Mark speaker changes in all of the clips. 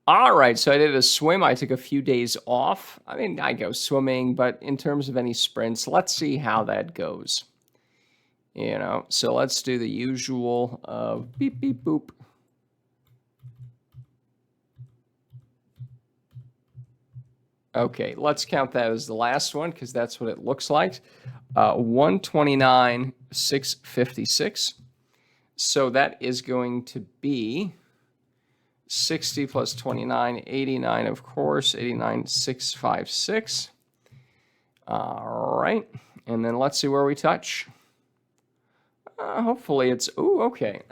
Speaker 1: All right, so I did a swim. I took a few days off. I mean, I go swimming, but in terms of any sprints, let's see how that goes. So let's do the usual beep, beep, boop. Okay, let's count that as the last one because that's what it looks like. 129,656. So that is going to be 60 plus 29, 89, of course, 89,656. All right, and then let's see where we touch. Hopefully it's, ooh, okay.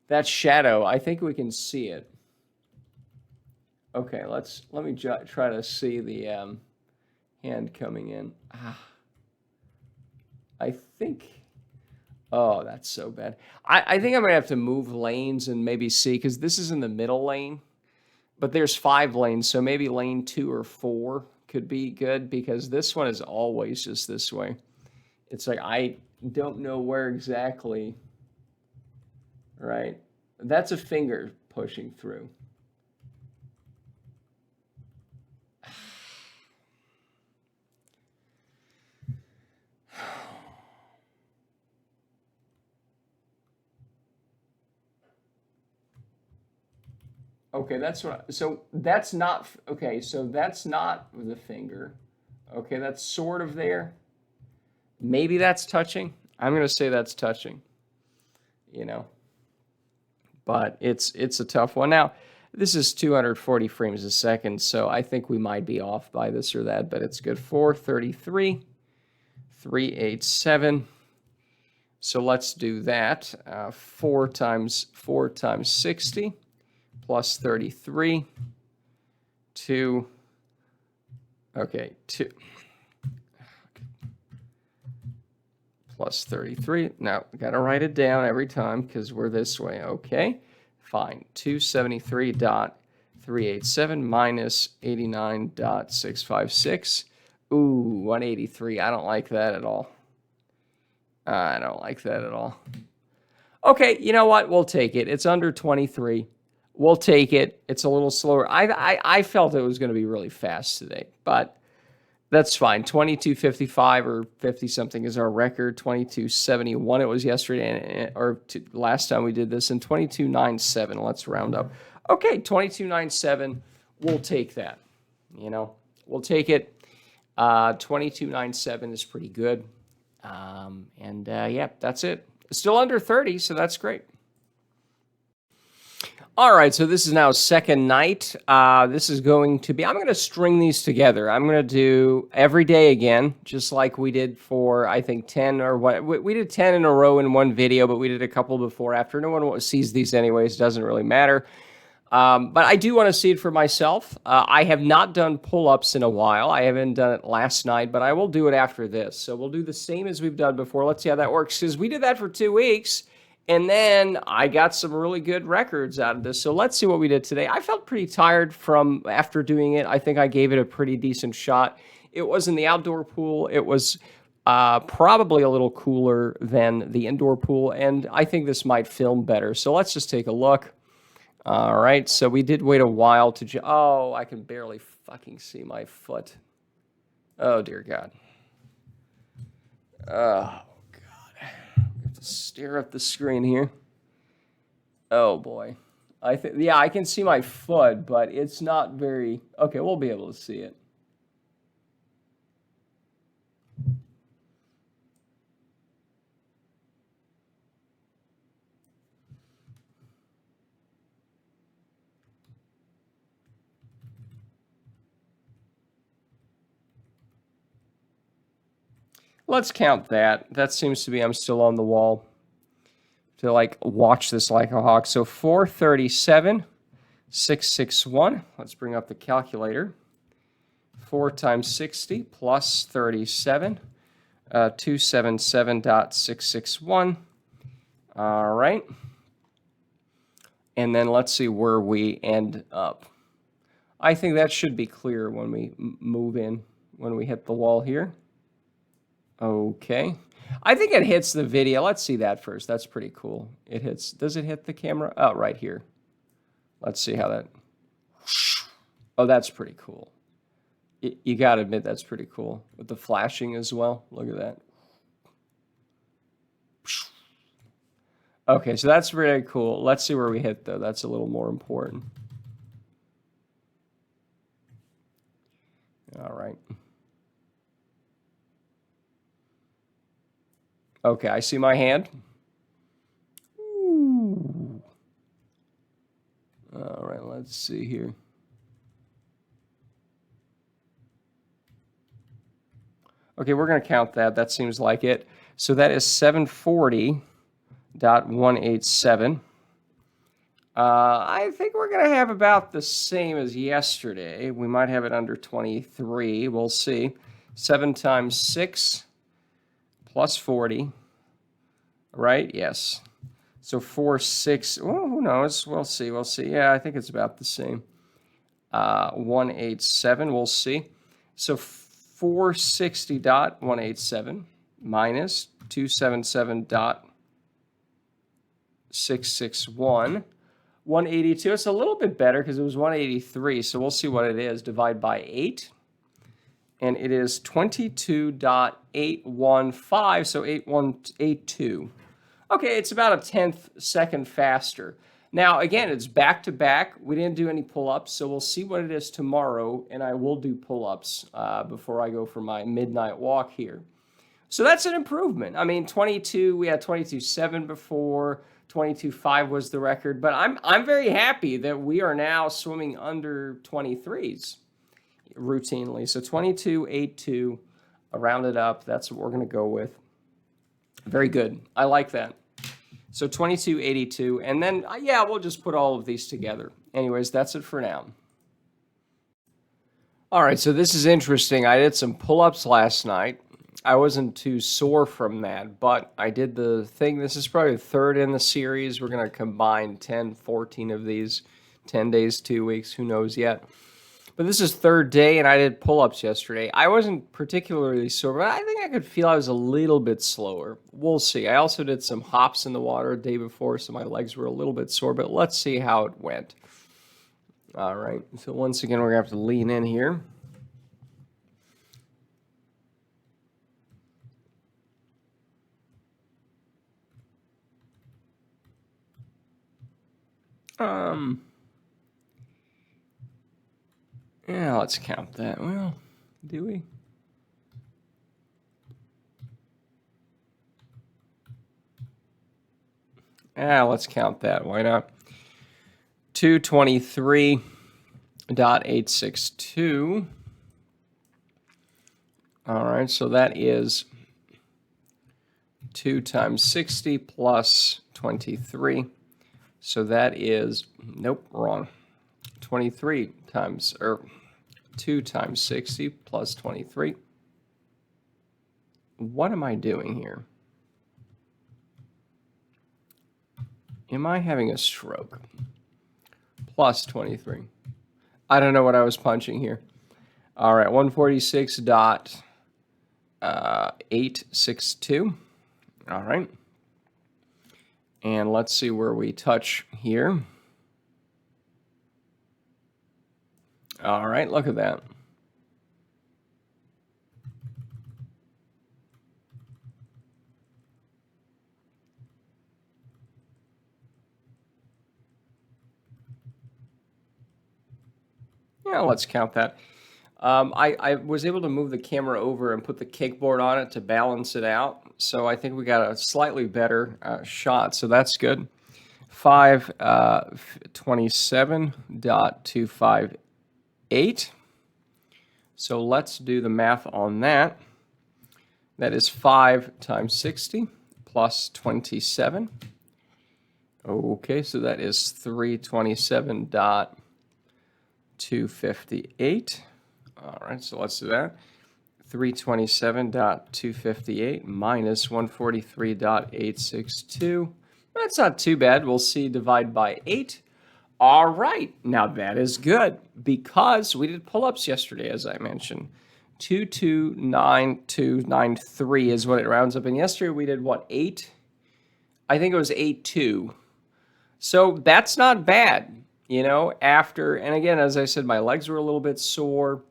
Speaker 1: That shadow, I think we can see it. Okay, let me try to see the hand coming in. I think, oh, that's so bad. I think I'm gonna have to move lanes and maybe see, because this is in the middle lane, but there's 5 lanes, so maybe lane 2 or 4 could be good, because this one is always just this way. It's like, I don't know where exactly, right? That's a finger pushing through. Okay, that's what, so that's not, okay, so that's not the finger. Okay, that's sort of there. Maybe that's touching. I'm going to say that's touching, but it's a tough one. Now, this is 240 frames a second, so I think we might be off by this or that, but it's good. 433, 387. So let's do that. 4 times 60 plus 33, 2, okay, 2 plus 33. Now, got to write it down every time because we're this way. Okay, fine. 273.387 minus 89.656. Ooh, 183. I don't like that at all. I don't like that at all. Okay, you know what? We'll take it. It's under 23. We'll take it. It's a little slower. I felt it was going to be really fast today, but that's fine. 22:55 or 50 something is our record. 22:71 it was yesterday, or last time we did this, and 22:97. Let's round up. Okay, 22:97. We'll take that. We'll take it. 22:97 is pretty good. Yeah, that's it. Still under 30, so that's great. All right, so this is now second night. This is going to be, I'm going to string these together. I'm going to do every day again, just like we did for, I think, 10 or what. We did 10 in a row in one video, but we did a couple before, after. No one sees these anyways. Doesn't really matter. But I do want to see it for myself. I have not done pull-ups in a while. I haven't done it last night, but I will do it after this. So we'll do the same as we've done before. Let's see how that works, because we did that for 2 weeks. And then I got some really good records out of this. So let's see what we did today. I felt pretty tired after doing it. I think I gave it a pretty decent shot. It was in the outdoor pool. It was probably a little cooler than the indoor pool. And I think this might film better. So let's just take a look. All right. So we did wait a while to... Oh, I can barely fucking see my foot. Oh, dear God. Oh. Stare at the screen here. Oh boy. I can see my foot, but it's not very... Okay, we'll be able to see it. Let's count that. That seems to be, I'm still on the wall to watch this like a hawk. So 437, 661. Let's bring up the calculator. 4 times 60 plus 37, 277.661. All right. And then let's see where we end up. I think that should be clear when we move in, when we hit the wall here. Okay. I think it hits the video. Let's see that first. That's pretty cool. It hits. Does it hit the camera? Oh, right here. Let's see how that. Oh, that's pretty cool. You got to admit that's pretty cool with the flashing as well. Look at that. Okay, so that's really cool. Let's see where we hit, though. That's a little more important. All right. Okay, I see my hand. Ooh. All right, let's see here. Okay, we're going to count that. That seems like it. So that is 740.187. I think we're going to have about the same as yesterday. We might have it under 23. We'll see. 7 times 6 plus 40. Right? Yes. So 4, 6. Well, who knows? We'll see. We'll see. Yeah, I think it's about the same. 187. We'll see. So 460.187 minus 277.661. 182. It's a little bit better because it was 183. So we'll see what it is. Divide by 8. And it is 22.815. So 8182. Okay, it's about a 10th second faster. Now, again, it's back to back. We didn't do any pull-ups, so we'll see what it is tomorrow, and I will do pull-ups before I go for my midnight walk here. So that's an improvement. I mean, 22, we had 22.7 before, 22.5 was the record, but I'm very happy that we are now swimming under 23s routinely. So 22.82, rounded up, that's what we're going to go with. Very good. I like that. So 22.82, and then, yeah, we'll just put all of these together. Anyways, that's it for now. All right, so this is interesting. I did some pull-ups last night. I wasn't too sore from that, but I did the thing. This is probably the third in the series. We're going to combine 10, 14 of these, 10 days, 2 weeks, who knows yet. But this is third day, and I did pull-ups yesterday. I wasn't particularly sore, but I think I could feel I was a little bit slower. We'll see. I also did some hops in the water the day before, so my legs were a little bit sore, but let's see how it went. All right, so once again, we're going to have to lean in here. Yeah, let's count that. Well, do we? Yeah, let's count that. Why not? 223.862. All right, so that is 2 times 60 plus 23. So that is, nope, wrong. 23 times, or 2 times 60 plus 23. What am I doing here? Am I having a stroke? Plus 23. I don't know what I was punching here. All right, 146.862. All right. And let's see where we touch here. All right, look at that. Yeah, let's count that. I was able to move the camera over and put the kickboard on it to balance it out. So I think we got a slightly better shot. So that's good. 527.258. So let's do the math on that. That is 5 times 60 plus 27. Okay, so that is 327.258. All right, so let's do that. 327.258 minus 143.862. That's not too bad. We'll see, divide by 8. All right, now that is good because we did pull-ups yesterday, as I mentioned. 229293 is what it rounds up. And yesterday we did, what, 8? I think it was 82. So that's not bad. you know, after, and again, as I said, my legs were a little bit sore.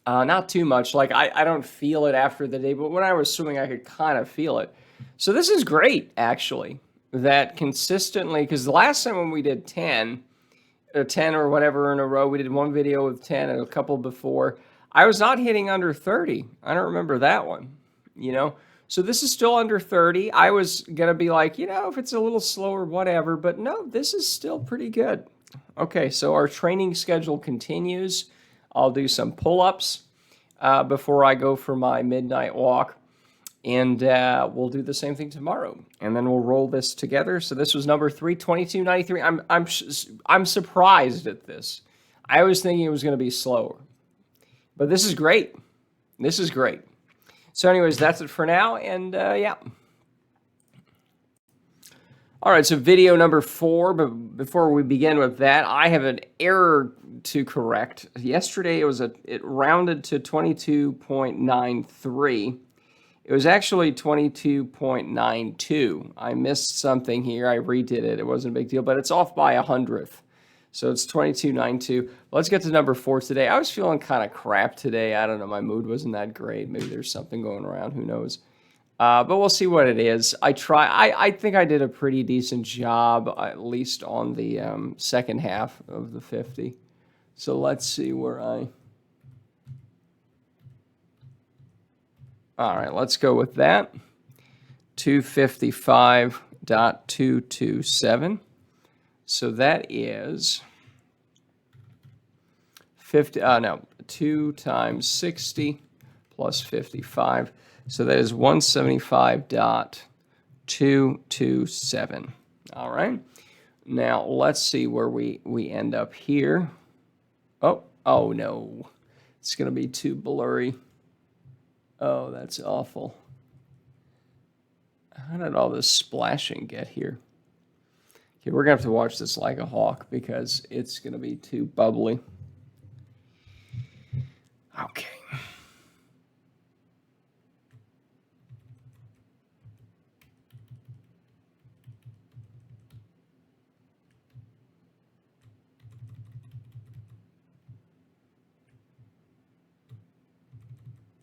Speaker 1: Not too much. Like I don't feel it after the day, but when I was swimming, I could kind of feel it. So this is great, actually, that consistently, because the last time when we did 10 or whatever in a row, we did one video with 10 and a couple before, I was not hitting under 30. I don't remember that one, you know? So this is still under 30. I was going to be like, you know, if it's a little slower, whatever, but no, this is still pretty good. Okay, so our training schedule continues. I'll do some pull-ups before I go for my midnight walk. And we'll do the same thing tomorrow. And then we'll roll this together. So this was number 3, 2293. I'm surprised at this. I was thinking it was going to be slower. But this is great. This is great. So anyways, that's it for now. And yeah. All right, so video number 4, but before we begin with that, I have an error to correct. Yesterday it rounded to 22.93. It was actually 22.92. I missed something here. I redid it. It wasn't a big deal, but it's off by 100th. So it's 22.92. Let's get to number 4 today. I was feeling kind of crap today. I don't know. My mood wasn't that great. Maybe there's something going around. Who knows? But we'll see what it is. I think I did a pretty decent job, at least on the second half of the 50. So let's see where I... All right, let's go with that. 255.227. So that is 2 times 60 plus 55. So that is 175.227. All right. Now let's see where we end up here. Oh no. It's going to be too blurry. Oh, that's awful. How did all this splashing get here? Okay, we're going to have to watch this like a hawk because it's going to be too bubbly. Okay.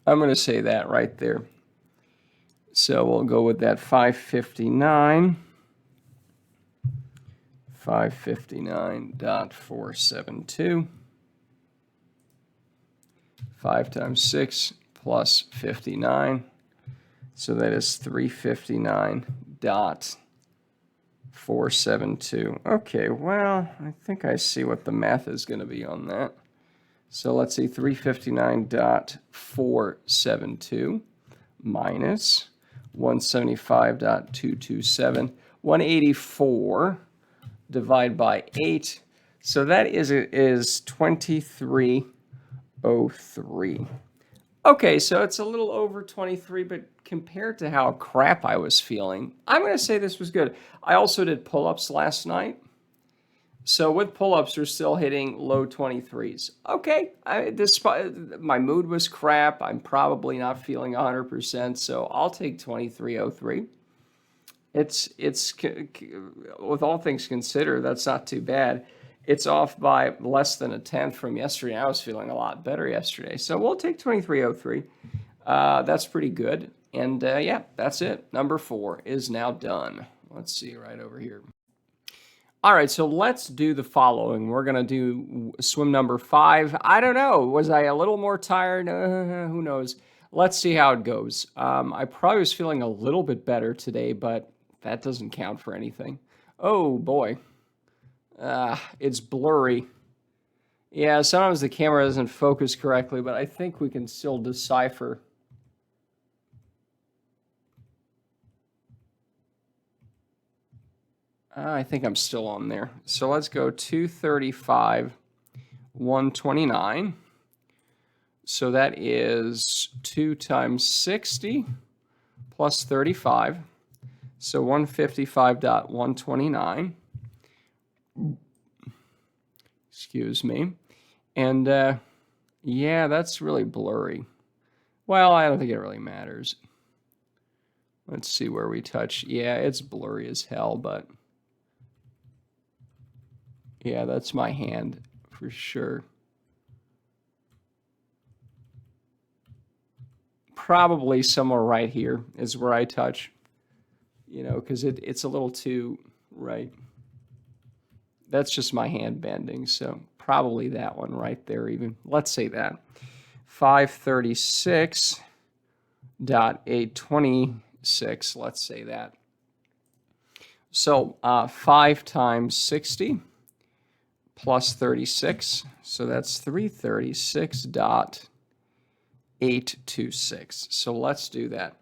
Speaker 1: I'm going to say that right there. So we'll go with that 559. 559.472. 5 times 6 plus 59. So that is 359.472. Okay, well, I think I see what the math is going to be on that. So let's see, 359.472 minus 175.227. 184 divided by 8. So that is 2303. Okay, so it's a little over 23, but compared to how crap I was feeling, I'm going to say this was good. I also did pull-ups last night. So with pull-ups, you're still hitting low 23s. Okay, despite my mood was crap, I'm probably not feeling 100%, so I'll take 2303. It's with all things considered, that's not too bad. It's off by less than a tenth from yesterday. I was feeling a lot better yesterday, so we'll take 2303. That's pretty good. And yeah, that's it. Number 4 is now done. Let's see right over here. All right, so let's do the following. We're going to do swim number 5. I don't know. Was I a little more tired? Who knows? Let's see how it goes. I probably was feeling a little bit better today, but that doesn't count for anything. Oh, boy. It's blurry. Yeah, sometimes the camera doesn't focus correctly, but I think we can still decipher. I think I'm still on there. So let's go 235, 129. So that is 2 times 60 plus 35. So 155.129. Excuse me. And yeah, that's really blurry. Well, I don't think it really matters. Let's see where we touch. Yeah, it's blurry as hell, but... Yeah, that's my hand for sure. Probably somewhere right here is where I touch, you know, because it's a little too right. That's just my hand bending, so probably that one right there even. Let's say that. 536.826, let's say that. So 5 times 60 plus 36, so that's 336.826. So let's do that.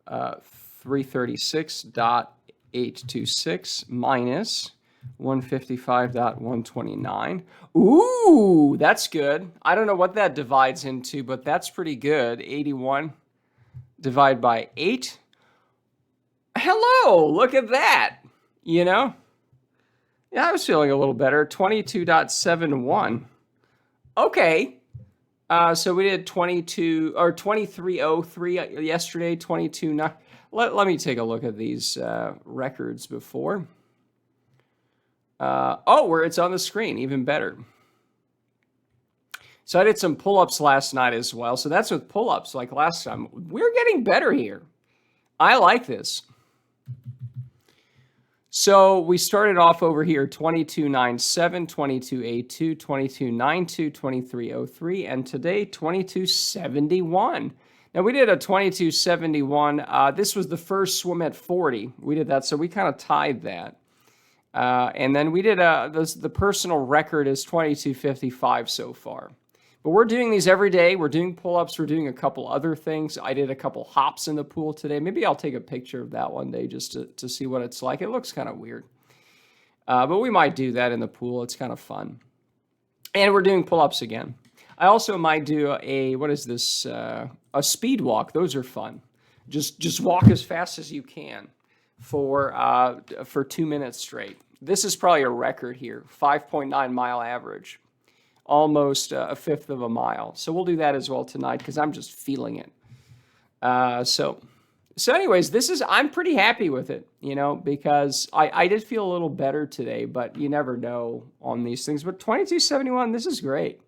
Speaker 1: 336.826 minus 155.129. Ooh, that's good. I don't know what that divides into, but that's pretty good. 81 divided by 8. Hello, look at that. You know? Yeah, I was feeling a little better. 22.71. Okay. So we did 22 or 2303 yesterday, 22. Let me take a look at these records before. Where it's on the screen, even better. So I did some pull-ups last night as well. So that's with pull-ups like last time. We're getting better here. I like this. So we started off over here, 2297, 2282, 2292, 2303, and today 2271. Now we did a 2271. This was the first swim at 40. We did that, so we kind of tied that. And then we did the personal record is 2255 so far. But we're doing these every day. We're doing pull-ups. We're doing a couple other things. I did a couple hops in the pool today. Maybe I'll take a picture of that one day just to see what it's like. It looks kind of weird. But we might do that in the pool. It's kind of fun. And we're doing pull-ups again. I also might do what is this? A speed walk. Those are fun. Just walk as fast as you can for 2 minutes straight. This is probably a record here, 5.9 mile average. Almost a fifth of a mile. So we'll do that as well tonight because I'm just feeling it. So anyways, I'm pretty happy with it, you know, because I did feel a little better today, but you never know on these things. But 2271, this is great.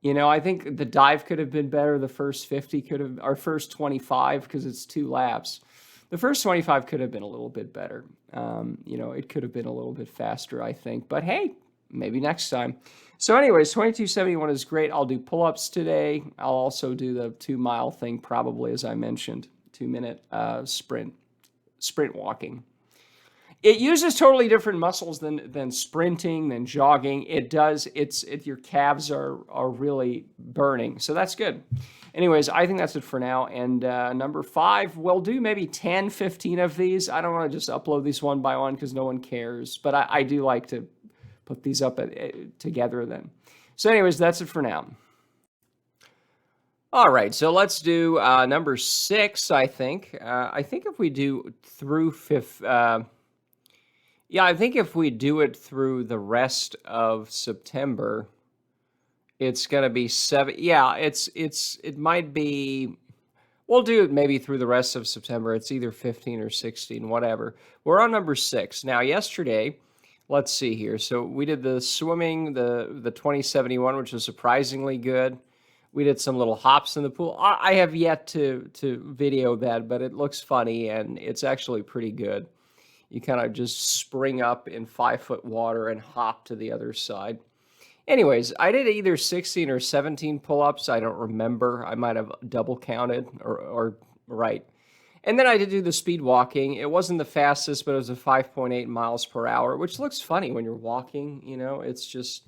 Speaker 1: You know, I think the dive could have been better. The first 50 could have, our first 25, because it's 2 laps. The first 25 could have been a little bit better. You know, it could have been a little bit faster, I think. But hey, maybe next time. So anyways, 2271 is great. I'll do pull-ups today. I'll also do the 2 mile thing probably, as I mentioned, 2-minute sprint walking. It uses totally different muscles than sprinting, than jogging. It does, your calves are really burning. So that's good. Anyways, I think that's it for now. And number 5, we'll do maybe 10, 15 of these. I don't want to just upload these one by one because no one cares. But I do like to put these up together then. So anyways, that's it for now. All right, so let's do number 6, I think. I think if we do through 5th, yeah, I think if we do it through the rest of September, it's going to be 7. Yeah, it might be, we'll do it maybe through the rest of September. It's either 15 or 16, whatever. We're on number 6. Now, yesterday, let's see here. So we did the swimming, the 2071, which was surprisingly good. We did some little hops in the pool. I have yet to video that, but it looks funny, and it's actually pretty good. You kind of just spring up in 5-foot water and hop to the other side. Anyways, I did either 16 or 17 pull-ups. I don't remember. I might have double counted or right. And then I did do the speed walking. It wasn't the fastest, but it was a 5.8 miles per hour, which looks funny when you're walking. You know, it's just...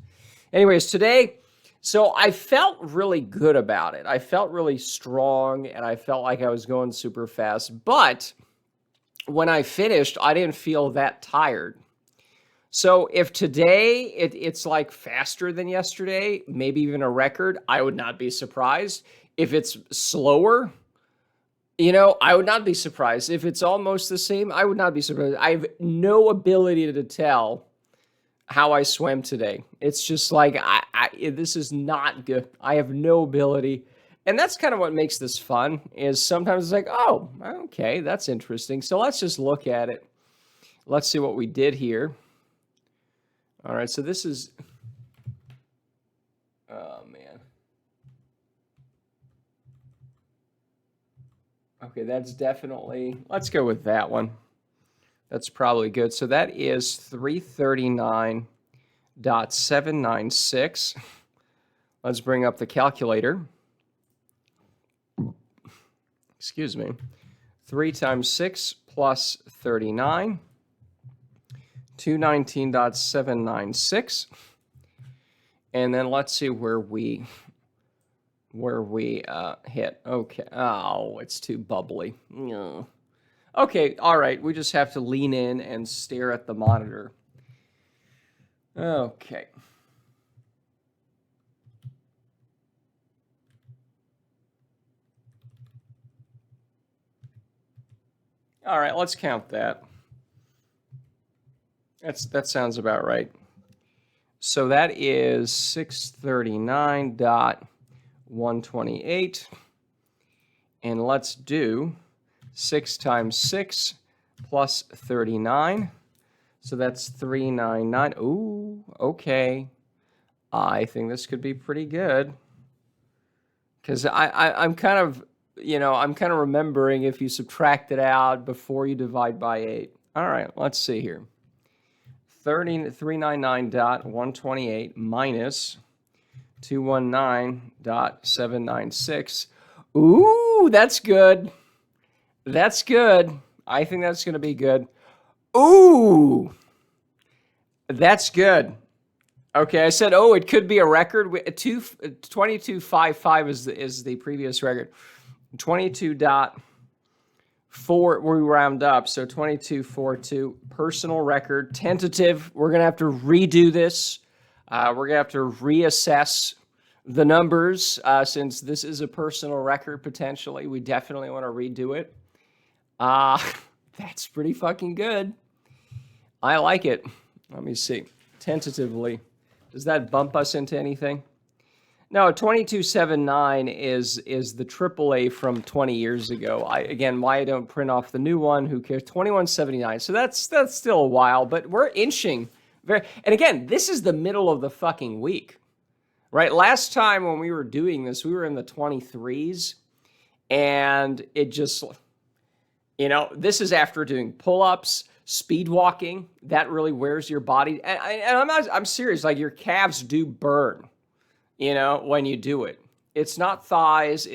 Speaker 1: Anyways, today, so I felt really good about it. I felt really strong, and I felt like I was going super fast. But when I finished, I didn't feel that tired. So if today it's like faster than yesterday, maybe even a record, I would not be surprised. If it's slower, you know, I would not be surprised. If it's almost the same, I would not be surprised. I have no ability to tell how I swam today. It's just like, this is not good. I have no ability. And that's kind of what makes this fun, is sometimes it's like, oh, okay, that's interesting. So let's just look at it. Let's see what we did here. All right, so this is, oh man. Okay, that's definitely, let's go with that one. That's probably good. So that is 339.796. Let's bring up the calculator. Excuse me. 3 times 6 plus 39. 219.796. And then let's see where we hit. Okay. Oh, it's too bubbly. No. Okay, all right. We just have to lean in and stare at the monitor. Okay. All right, let's count that. That sounds about right. So that is 639.128. And let's do 6 times 6 plus 39. So that's 399. Ooh, okay. I think this could be pretty good. Because I'm kind of, I'm kind of remembering if you subtract it out before you divide by 8. All right, let's see here. 399.128 minus 219.796. Ooh, that's good. That's good. I think that's going to be good. Ooh, that's good. Okay, I said, oh, it could be a record. 22.55 is the previous record. 22.4, we round up, so 22.42, personal record, tentative. We're going to have to redo this. We're going to have to reassess the numbers since this is a personal record, potentially. We definitely want to redo it. That's pretty fucking good. I like it. Let me see. Tentatively. Does that bump us into anything? No, 2279 is the AAA from 20 years ago. Again, why I don't print off the new one? Who cares? 2179. So that's still a while, but we're inching very. And again, this is the middle of the fucking week, right? Last time when we were doing this, we were in the 23s, and it just, this is after doing pull-ups. Speed walking, that really wears your body. And I'm serious, like your calves do burn, when you do it. It's not thighs, so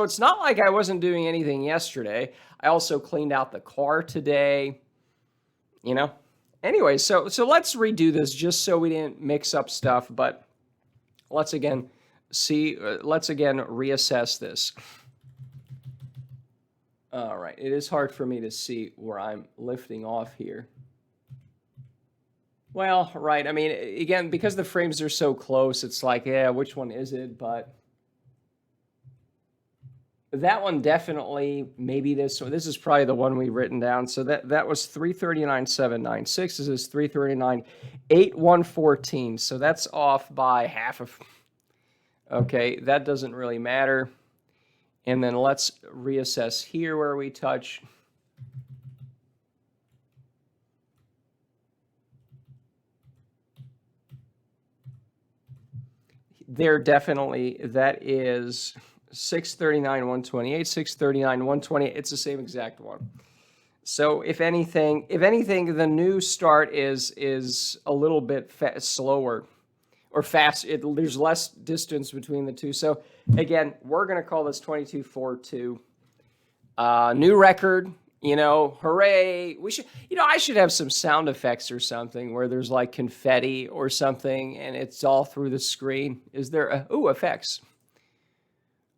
Speaker 1: it's not like I wasn't doing anything yesterday. I also cleaned out the car today, Anyway, so let's redo this just so we didn't mix up stuff, but let's again reassess this. All right, it is hard for me to see where I'm lifting off here. Well, right, I mean, again, because the frames are so close, it's like, yeah, which one is it? But that one definitely, maybe this one. This is probably the one we've written down. So that was 339.796. This is 339.8114. So that's off by half of. Okay, that doesn't really matter. And then let's reassess here where we touch. There definitely, that is 639.128, 639.128. It's the same exact one. So if anything, the new start is a little bit slower. Or fast, there's less distance between the two. So again, we're going to call this 22.42. New record, hooray. We should, I should have some sound effects or something where there's like confetti or something and it's all through the screen. Is there, effects.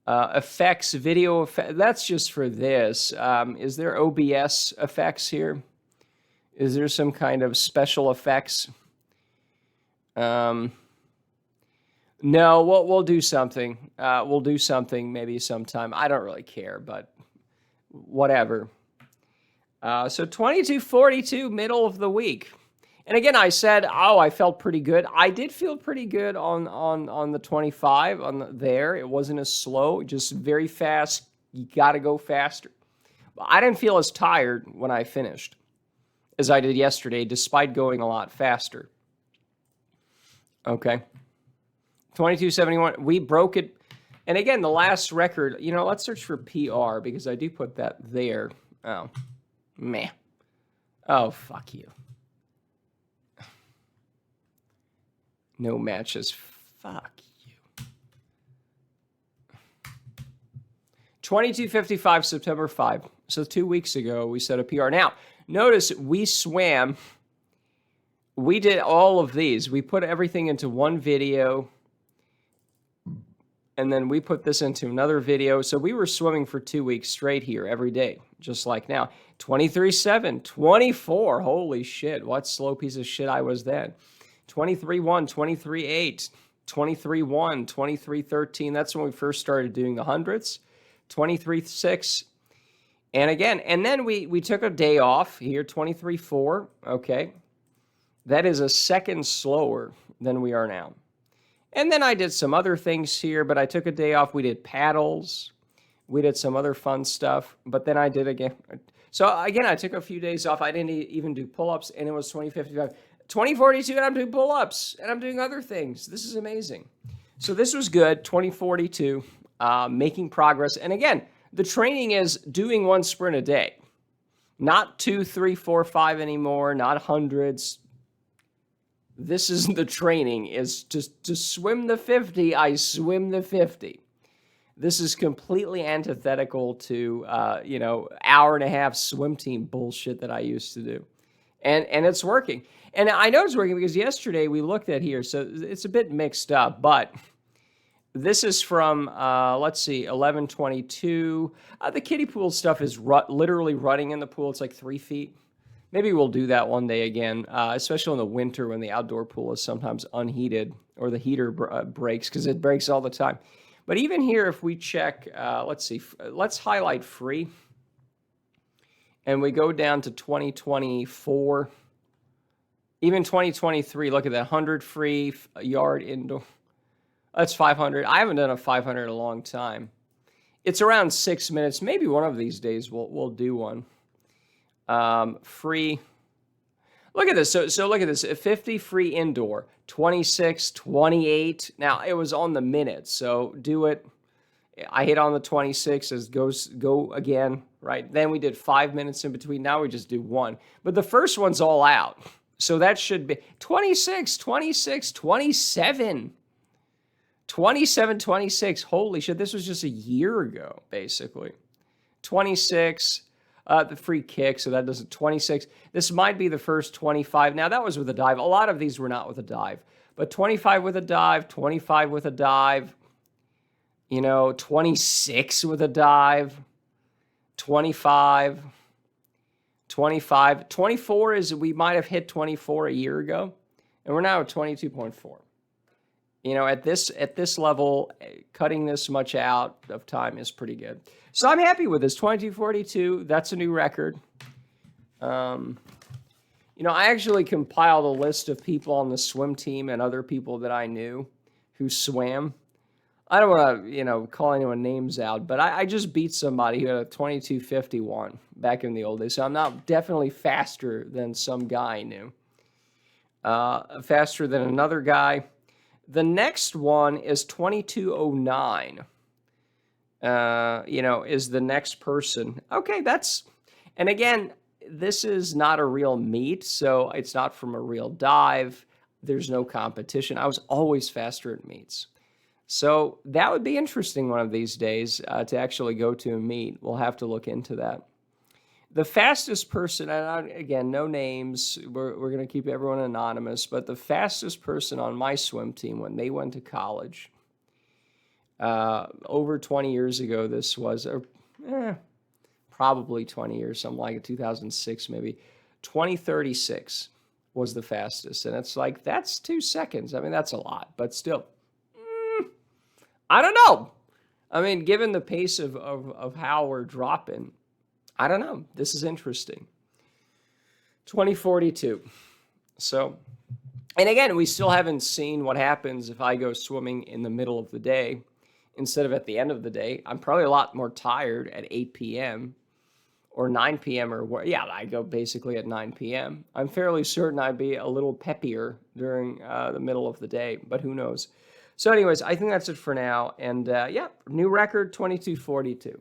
Speaker 1: Effects, video effects, that's just for this. Is there OBS effects here? Is there some kind of special effects? No, we'll do something. We'll do something maybe sometime. I don't really care, but whatever. So 22.42, middle of the week. And again, I said, I felt pretty good. I did feel pretty good on the 25 there. It wasn't as slow, just very fast. You got to go faster. I didn't feel as tired when I finished. as I did yesterday, despite going a lot faster. Okay. 2271. We broke it. And again, the last record, let's search for PR because I do put that there. Oh, meh. Oh, fuck you. No matches. Fuck you. 2255, September 5. So 2 weeks ago, we set a PR. Now, notice we swam. We did all of these. We put everything into one video. And then we put this into another video. So we were swimming for 2 weeks straight here every day, just like now. 23.7, 24. Holy shit. What slow piece of shit I was then. 23.1, 23.8, 23.1, 23.13. That's when we first started doing the hundreds. 23.6. And again, and then we took a day off here, 23.4. Okay. That is a second slower than we are now. And then I did some other things here, but I took a day off. We did paddles. We did some other fun stuff. But then I did again. So again, I took a few days off. I didn't even do pull-ups, and it was 2055. 2042, and I'm doing pull-ups, and I'm doing other things. This is amazing. So this was good, 2042, making progress. And again, the training is doing one sprint a day. Not 2, 3, 4, 5 anymore, not hundreds. This is the training, is to swim the 50, I swim the 50. This is completely antithetical to, hour and a half swim team bullshit that I used to do. And it's working. And I know it's working because yesterday we looked at here, so it's a bit mixed up, but this is from, let's see, 11:22. The kiddie pool stuff is literally running in the pool. It's like 3 feet. Maybe we'll do that one day again, especially in the winter when the outdoor pool is sometimes unheated or the heater breaks, because it breaks all the time. But even here, if we check, let's see, let's highlight free. And we go down to 2024. Even 2023, look at that, 100 free yard indoor. That's 500. I haven't done a 500 in a long time. It's around 6 minutes. Maybe one of these days we'll do one. Free. Look at this. So look at this. 50 free indoor. 26, 28. Now, it was on the minute, so do it. I hit on the 26 as go again, right? Then we did 5 minutes in between. Now we just do one. But the first one's all out. So that should be 26, 26, 27. 27, 26. Holy shit, this was just a year ago, basically. 26, the free kick, so that does it. 26. This might be the first 25. Now, that was with a dive. A lot of these were not with a dive. But 25 with a dive, 25 with a dive, 26 with a dive, 25, 25. 24 is, we might have hit 24 a year ago, and we're now at 22.4. At this level, cutting this much out of time is pretty good. So I'm happy with this. 2242, that's a new record. I actually compiled a list of people on the swim team and other people that I knew who swam. I don't want to, call anyone names out, but I just beat somebody who had a 2251 back in the old days. So I'm not definitely faster than some guy I knew. Faster than another guy. The next one is 2209. Is the next person. Okay, and again, this is not a real meet, so it's not from a real dive. There's no competition. I was always faster at meets. So that would be interesting one of these days to actually go to a meet. We'll have to look into that. The fastest person, and again, no names, we're going to keep everyone anonymous, but the fastest person on my swim team when they went to college, over 20 years ago, this was, probably 20 years, something like 2006 maybe, 2036 was the fastest. And it's like, that's 2 seconds. I mean, that's a lot, but still, I don't know. I mean, given the pace of how we're dropping, I don't know. This is interesting. 2042. So, and again, we still haven't seen what happens if I go swimming in the middle of the day instead of at the end of the day. I'm probably a lot more tired at 8 p.m. or 9 p.m. or what? Yeah, I go basically at 9 p.m. I'm fairly certain I'd be a little peppier during the middle of the day, but who knows? So, anyways, I think that's it for now. And yeah, new record 22:42.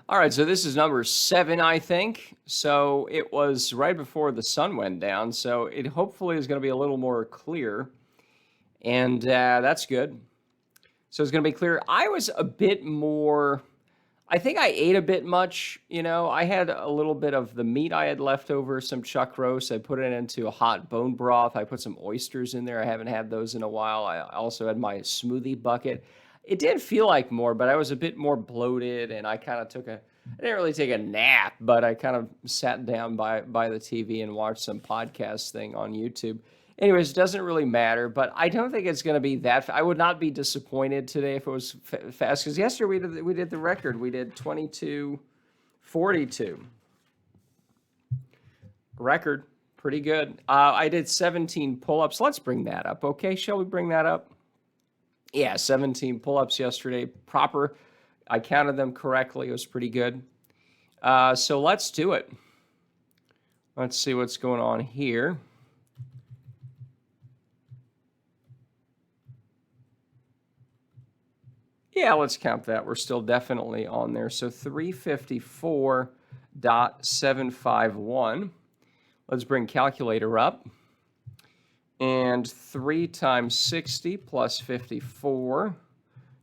Speaker 1: All right, so this is number 7, I think. So it was right before the sun went down. So it hopefully is going to be a little more clear. And that's good. So it's going to be clear. I was a bit more, I think I ate a bit much. I had a little bit of the meat I had left over, some chuck roast. I put it into a hot bone broth. I put some oysters in there. I haven't had those in a while. I also had my smoothie bucket. It did feel like more, but I was a bit more bloated, and I kind of I didn't really take a nap, but I kind of sat down by the TV and watched some podcast thing on YouTube. Anyways, it doesn't really matter, but I don't think it's going to be that. I would not be disappointed today if it was fast, because yesterday we did the record. We did 22:42. Record, pretty good. I did 17 pull-ups. Let's bring that up, okay? Shall we bring that up? Yeah, 17 pull-ups yesterday. Proper. I counted them correctly. It was pretty good. So let's do it. Let's see what's going on here. Yeah, let's count that. We're still definitely on there. So 354.751. Let's bring calculator up. And 3 times 60 plus 54,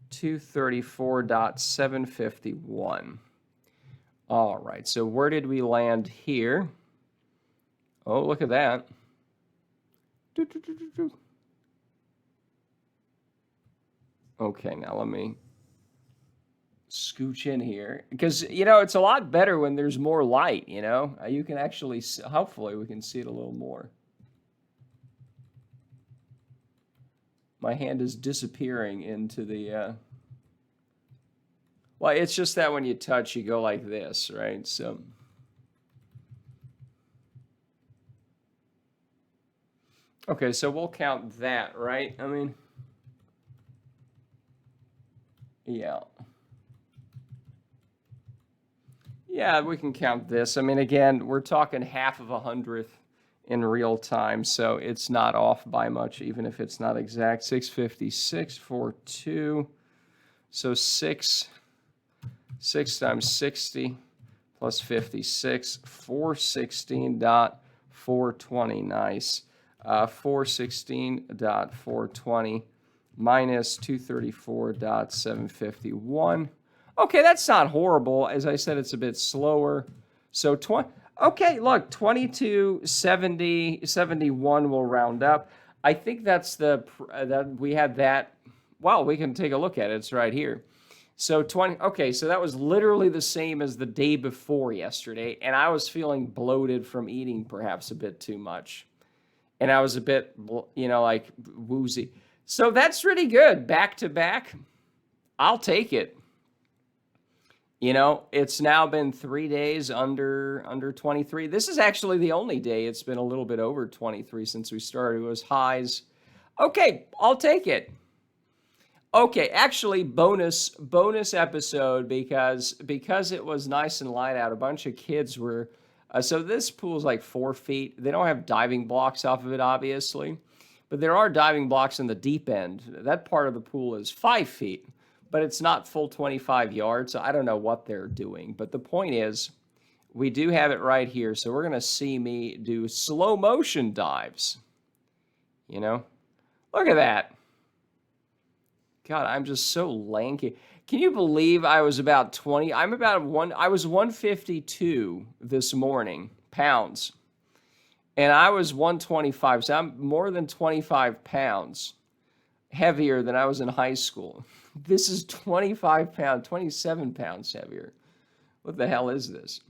Speaker 1: 234.751. All right, so where did we land here? Oh, look at that. Okay, now let me scooch in here, because it's a lot better when there's more light. You can actually hopefully we can see it a little more. My hand is disappearing into the well, it's just that when you touch, you go like this, right? So okay, so we'll count that, right? I mean, yeah. Yeah, we can count this. I mean, again, we're talking half of 100th in real time, so it's not off by much, even if it's not exact. 656.42. So 6 times 60 plus 56, 416.420. Nice. 416.420 minus 234.751. Okay, that's not horrible. As I said, it's a bit slower. So okay, look, 22:71 will round up. I think that's that we had that. Well, we can take a look at it. It's right here. So okay, so that was literally the same as the day before yesterday, and I was feeling bloated from eating perhaps a bit too much. And I was a bit, like woozy. So that's really good. Back to back. I'll take it. It's now been 3 days under 23. This is actually the only day it's been a little bit over 23 since we started. It was highs. Okay, I'll take it. Okay, actually, bonus episode because it was nice and light out. A bunch of kids were. So this pool is like 4 feet. They don't have diving blocks off of it, obviously, but there are diving blocks in the deep end. That part of the pool is 5 feet. But it's not full 25 yards, so I don't know what they're doing. But the point is, we do have it right here, so we're going to see me do slow motion dives. Look at that. God, I'm just so lanky. Can you believe I was about 20? I was 152 this morning, pounds. And I was 125, so I'm more than 25 pounds heavier than I was in high school. This is 25 pounds, 27 pounds heavier. What the hell is this?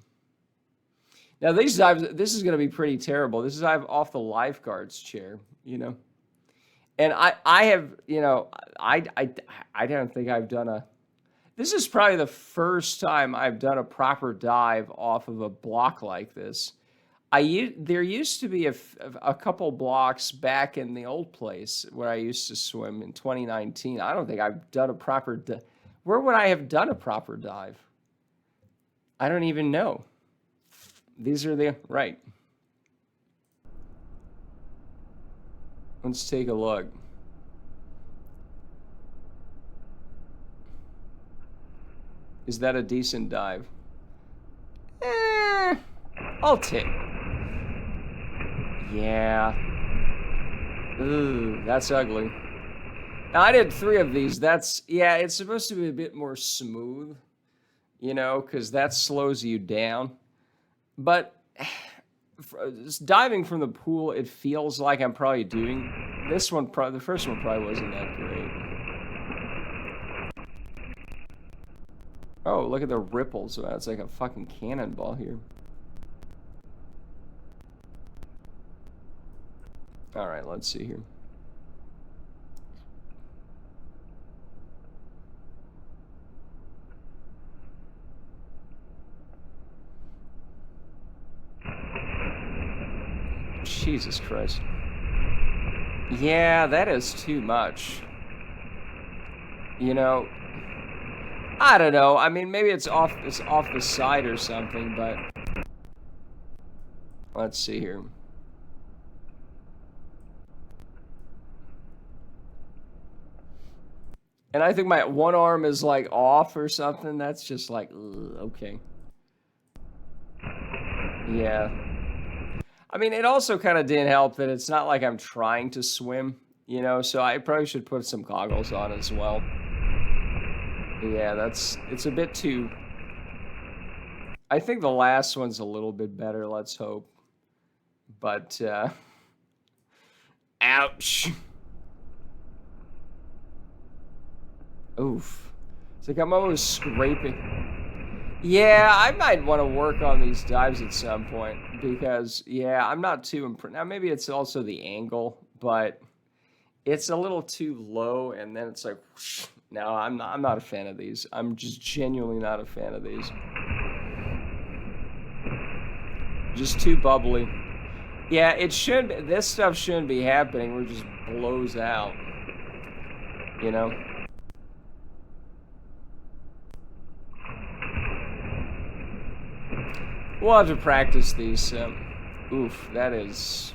Speaker 1: Now, these dives, this is going to be pretty terrible. This is off the lifeguard's chair, And I have, I don't think I've done this is probably the first time I've done a proper dive off of a block like this. There used to be a couple blocks back in the old place where I used to swim in 2019. I don't think I've done a proper dive. Where would I have done a proper dive? I don't even know. These are the right. Let's take a look. Is that a decent dive? I'll take. Yeah. Ooh, that's ugly. Now, I did 3 of these. That's, yeah, it's supposed to be a bit more smooth, you know, because that slows you down. But diving from the pool, it feels like I'm probably doing this one. The first one probably wasn't that great. Oh, look at the ripples. Wow, it's like a fucking cannonball here. All right, let's see here. Jesus Christ. Yeah, that is too much. You know, I don't know. I mean, maybe it's off the side or something, but let's see here. And I think my one arm is like off or something. That's just like, ugh, okay. Yeah. I mean, it also kind of didn't help that it's not like I'm trying to swim, you know, so I probably should put some goggles on as well. Yeah, it's a bit too... I think the last one's a little bit better, let's hope. But, ouch. Oof. It's like I'm almost scraping. Yeah, I might want to work on these dives at some point because, yeah, I'm not too impressed. Now, maybe it's also the angle, but it's a little too low, and then it's like, whoosh. No, I'm not a fan of these. I'm just genuinely not a fan of these. Just too bubbly. Yeah, it should. This stuff shouldn't be happening where it just blows out. You know? We'll have to practice these. Oof, that is...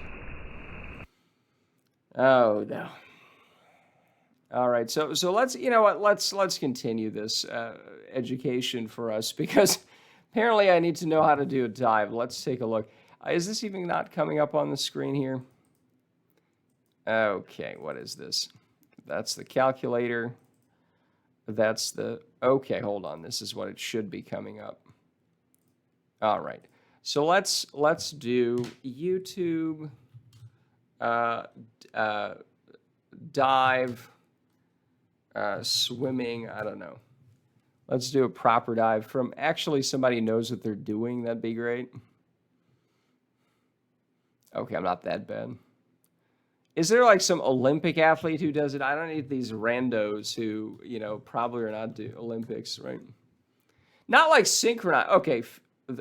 Speaker 1: Oh, no. All right, so let's, you know what, let's continue this education for us, because apparently I need to know how to do a dive. Let's take a look. Is this even not coming up on the screen here? Okay, what is this? That's the calculator. That's the... Okay, hold on. This is what it should be coming up. All right. So let's do YouTube dive swimming. I don't know. Let's do a proper dive from actually somebody who knows what they're doing. That'd be great. Okay, I'm not that bad. Is there like some Olympic athlete who does it? I don't need these randos who, you know, probably are not do Olympics, right? Not like synchronized. Okay,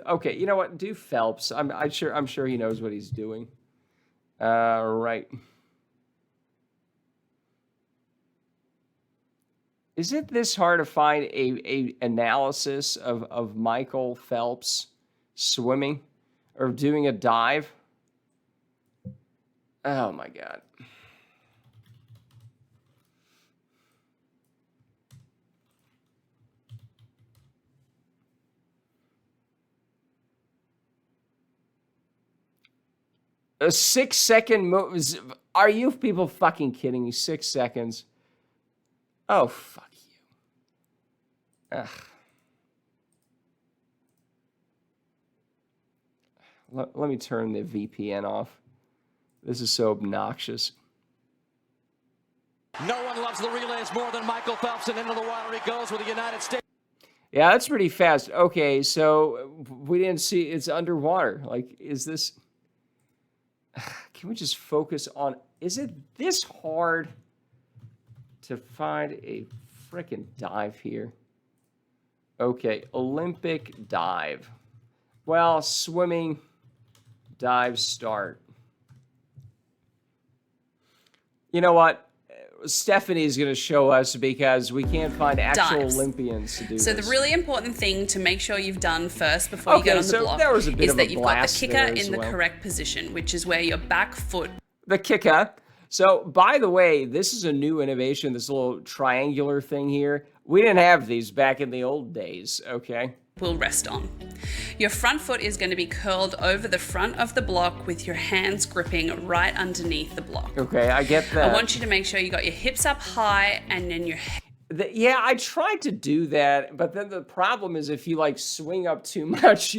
Speaker 1: okay. You know what? Do Phelps. I'm sure he knows what he's doing. Right. Is it this hard to find a analysis of Michael Phelps swimming or doing a dive? Oh my God. A 6-second move. Are you people fucking kidding me? 6 seconds. Oh, fuck you. Ugh. Let me turn the VPN off. This is so obnoxious.
Speaker 2: No one loves the relays more than Michael Phelps, and into the water he goes with the United States.
Speaker 1: Yeah, that's pretty fast. Okay, so we didn't see it's underwater. Like, is this... Can we just focus on... Is it this hard to find a frickin' dive here? Okay, Olympic dive. Well, swimming, dive, start. You know what? Stephanie's going to show us because we can't find actual
Speaker 3: Dives.
Speaker 1: Olympians to do
Speaker 3: So
Speaker 1: this.
Speaker 3: the really important thing to make sure you've done first before you get on the block
Speaker 1: there was a bit
Speaker 3: is
Speaker 1: of
Speaker 3: that
Speaker 1: a
Speaker 3: you've got the
Speaker 1: blast
Speaker 3: kicker
Speaker 1: there as
Speaker 3: in the
Speaker 1: well.
Speaker 3: correct position, which is where your back foot
Speaker 1: The kicker. So, by the way, this is a new innovation, this little triangular thing here. We didn't have these back in the old days, okay?
Speaker 3: will rest on. Your front foot is going to be curled over the front of the block with your hands gripping right underneath the block.
Speaker 1: Okay, I get that.
Speaker 3: I want you to make sure you got your hips up high and then your
Speaker 1: Yeah, I tried to do that, but then the problem is if you like swing up too much,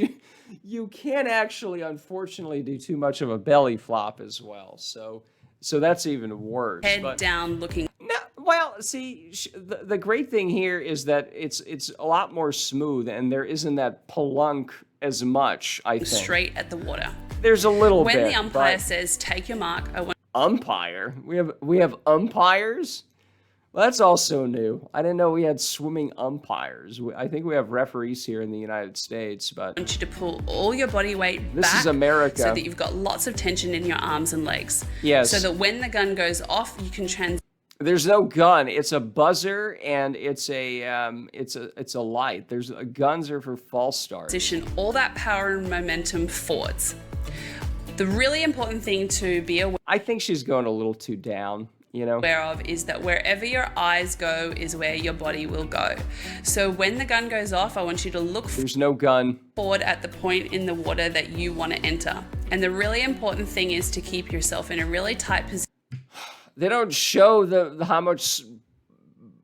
Speaker 1: you can actually, unfortunately, do too much of a belly flop as well. So that's even worse.
Speaker 3: head down looking.
Speaker 1: No, well, see, the great thing here is that it's a lot more smooth, and there isn't that plunk as much, I think.
Speaker 3: Straight at the water.
Speaker 1: There's a little
Speaker 3: When
Speaker 1: bit.
Speaker 3: the umpire
Speaker 1: but
Speaker 3: says take your mark, I want
Speaker 1: umpire? We have umpires? Well, that's also new. I didn't know we had swimming umpires. I think we have referees here in the United States, but
Speaker 3: you to pull all your body weight
Speaker 1: this
Speaker 3: back
Speaker 1: is America.
Speaker 3: so that you've got lots of tension in your arms and legs.
Speaker 1: Yes.
Speaker 3: So that when the gun goes off, you can
Speaker 1: There's no gun. It's a buzzer and it's a light. Guns are for false starts.
Speaker 3: transition all that power and momentum forwards. The really important thing to be
Speaker 1: I think she's going a little too down, you know?
Speaker 3: aware of is that wherever your eyes go is where your body will go. So when the gun goes off, I want you to look
Speaker 1: There's no gun.
Speaker 3: forward at the point in the water that you want to enter. And the really important thing is to keep yourself in a really tight position.
Speaker 1: They don't show the how much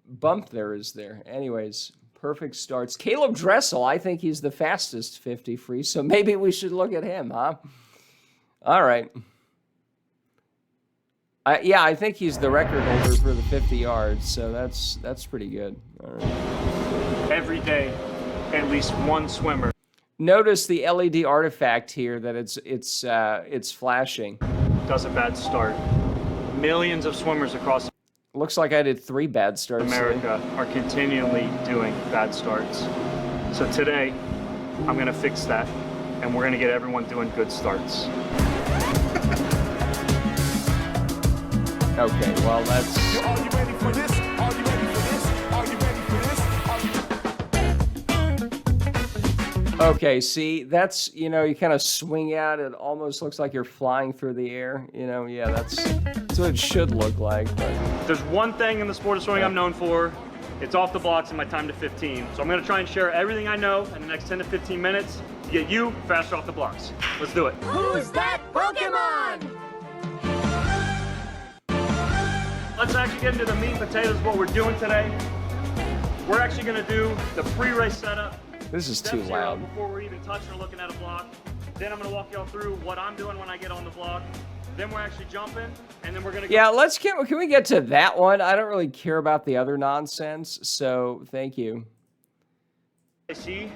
Speaker 1: bump there is there. Anyways, perfect starts. Caeleb Dressel, I think he's the fastest 50 free, so maybe we should look at him, huh? All right. Yeah, I think he's the record holder for the 50 yards, so that's pretty good. All right.
Speaker 4: Every day, at least one swimmer.
Speaker 1: Notice the LED artifact here that it's flashing.
Speaker 4: Does a bad start. Millions of swimmers across
Speaker 1: Looks like I did 3 bad starts today.
Speaker 4: America are continually doing bad starts. So today, I'm gonna fix that, and we're gonna get everyone doing good starts.
Speaker 1: Okay, well that's.
Speaker 5: Are you ready for this? Are you ready for this? Are you ready for this?
Speaker 1: Okay, see, that's, you kind of swing out. It almost looks like you're flying through the air. Yeah, that's what it should look like. But
Speaker 4: There's one thing in the sport of swimming I'm known for. It's off the blocks in my time to 15. So I'm gonna try and share everything I know in the next 10 to 15 minutes to get you faster off the blocks. Let's do it.
Speaker 5: Who's that Pokemon?
Speaker 4: Let's actually get into the meat and potatoes of what we're doing today. We're actually gonna do the pre-race setup.
Speaker 1: this is too
Speaker 4: Step zero
Speaker 1: loud.
Speaker 4: before we're even touching or looking at a block. Then I'm gonna walk y'all through what I'm doing when I get on the block. Then we're actually jumping, and then we're gonna go.
Speaker 1: Yeah, can we get to that one? I don't really care about the other nonsense, so thank you.
Speaker 4: I see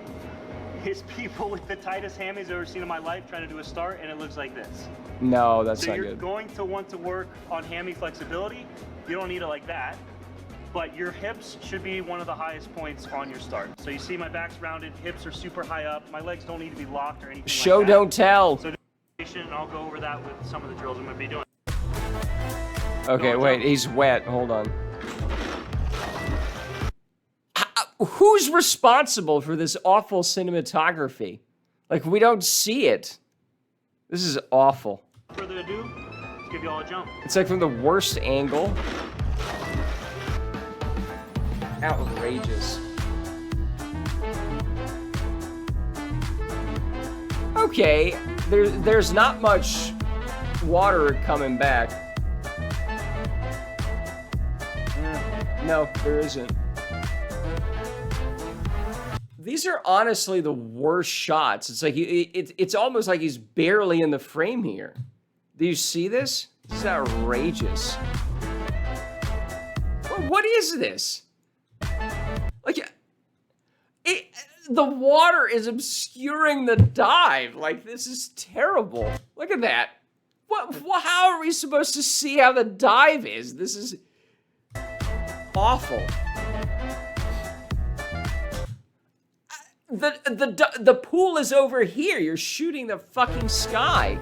Speaker 4: is people with the tightest hammies I've ever seen in my life trying to do a start, and it looks like this.
Speaker 1: No, that's
Speaker 4: So
Speaker 1: not
Speaker 4: you're
Speaker 1: good.
Speaker 4: going to want to work on hammy flexibility. You don't need it like that, but your hips should be one of the highest points on your start. So you see my back's rounded, hips are super high up, my legs don't need to be locked or anything
Speaker 1: Show
Speaker 4: like that.
Speaker 1: don't tell.
Speaker 4: So and I'll go over that with some of the drills I'm going to be doing.
Speaker 1: Okay, wait, he's wet. Hold on. Who's responsible for this awful cinematography? Like, we don't see it. This is awful.
Speaker 4: Without further ado, let's give you all a jump.
Speaker 1: It's like from the worst angle. Outrageous. Okay, there's not much water coming back. No, there isn't. These are honestly the worst shots. It's like it's almost like he's barely in the frame here. Do you see this? This is outrageous. What is this? Like, the water is obscuring the dive. Like, this is terrible. Look at that. How are we supposed to see how the dive is? This is awful. The pool is over here. You're shooting the fucking sky.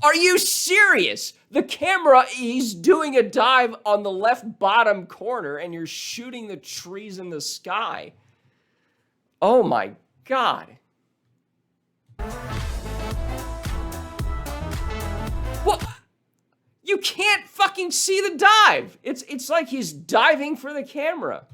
Speaker 1: Are you serious? The camera, he's doing a dive on the left bottom corner and you're shooting the trees in the sky. Oh my God. What? You can't fucking see the dive. It's like he's diving for the camera.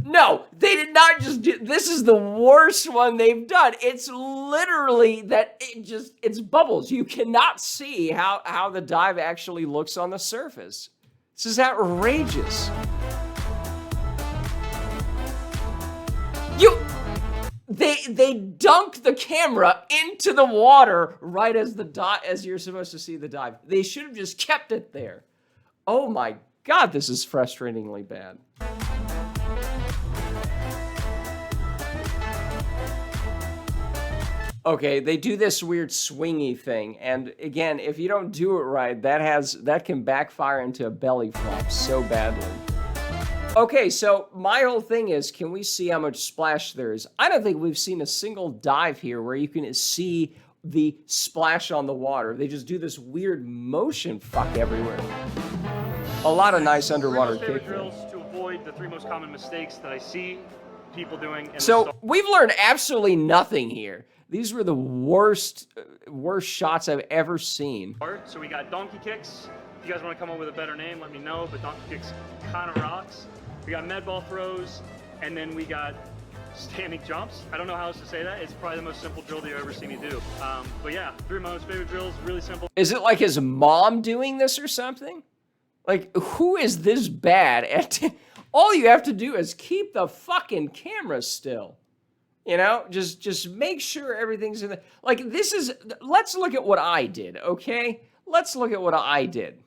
Speaker 1: No, they did not just do, this is the worst one they've done. It's literally that it's bubbles. You cannot see how the dive actually looks on the surface. This is outrageous. They dunk the camera into the water right as you're supposed to see the dive. They should have just kept it there. Oh my God, this is frustratingly bad. Okay, they do this weird swingy thing, and again, if you don't do it right, that can backfire into a belly flop so badly. Okay, so my whole thing is, can we see how much splash there is? I don't think we've seen a single dive here where you can see the splash on the water. They just do this weird motion fuck everywhere. A lot of nice underwater
Speaker 4: Favorite
Speaker 1: kick.
Speaker 4: drills to avoid the 3 most common mistakes that I see people doing.
Speaker 1: So we've learned absolutely nothing here. These were the worst shots I've ever seen.
Speaker 4: So we got donkey kicks. If you guys want to come up with a better name, let me know, but donkey kicks kind of rocks. We got med ball throws, and then we got standing jumps. I don't know how else to say that. It's probably the most simple drill that you've ever seen me do. But yeah, 3 of my most favorite drills, really simple.
Speaker 1: Is it like his mom doing this or something? Like, who is this bad at... All you have to do is keep the fucking camera still. You know, just make sure everything's in the... Like, this is... Let's look at what I did, okay? Let's look at what I did.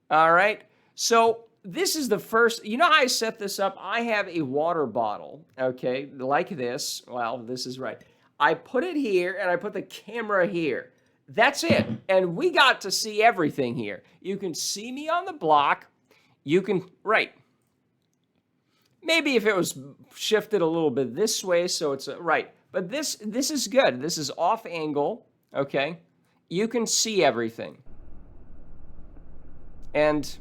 Speaker 1: All right? So, this is the first... You know how I set this up? I have a water bottle, okay? Like this. Well, this is right. I put it here, and I put the camera here. That's it. And we got to see everything here. You can see me on the block. You can... Right. Maybe if it was shifted a little bit this way, so it's right. But this is good. This is off angle, okay? You can see everything. And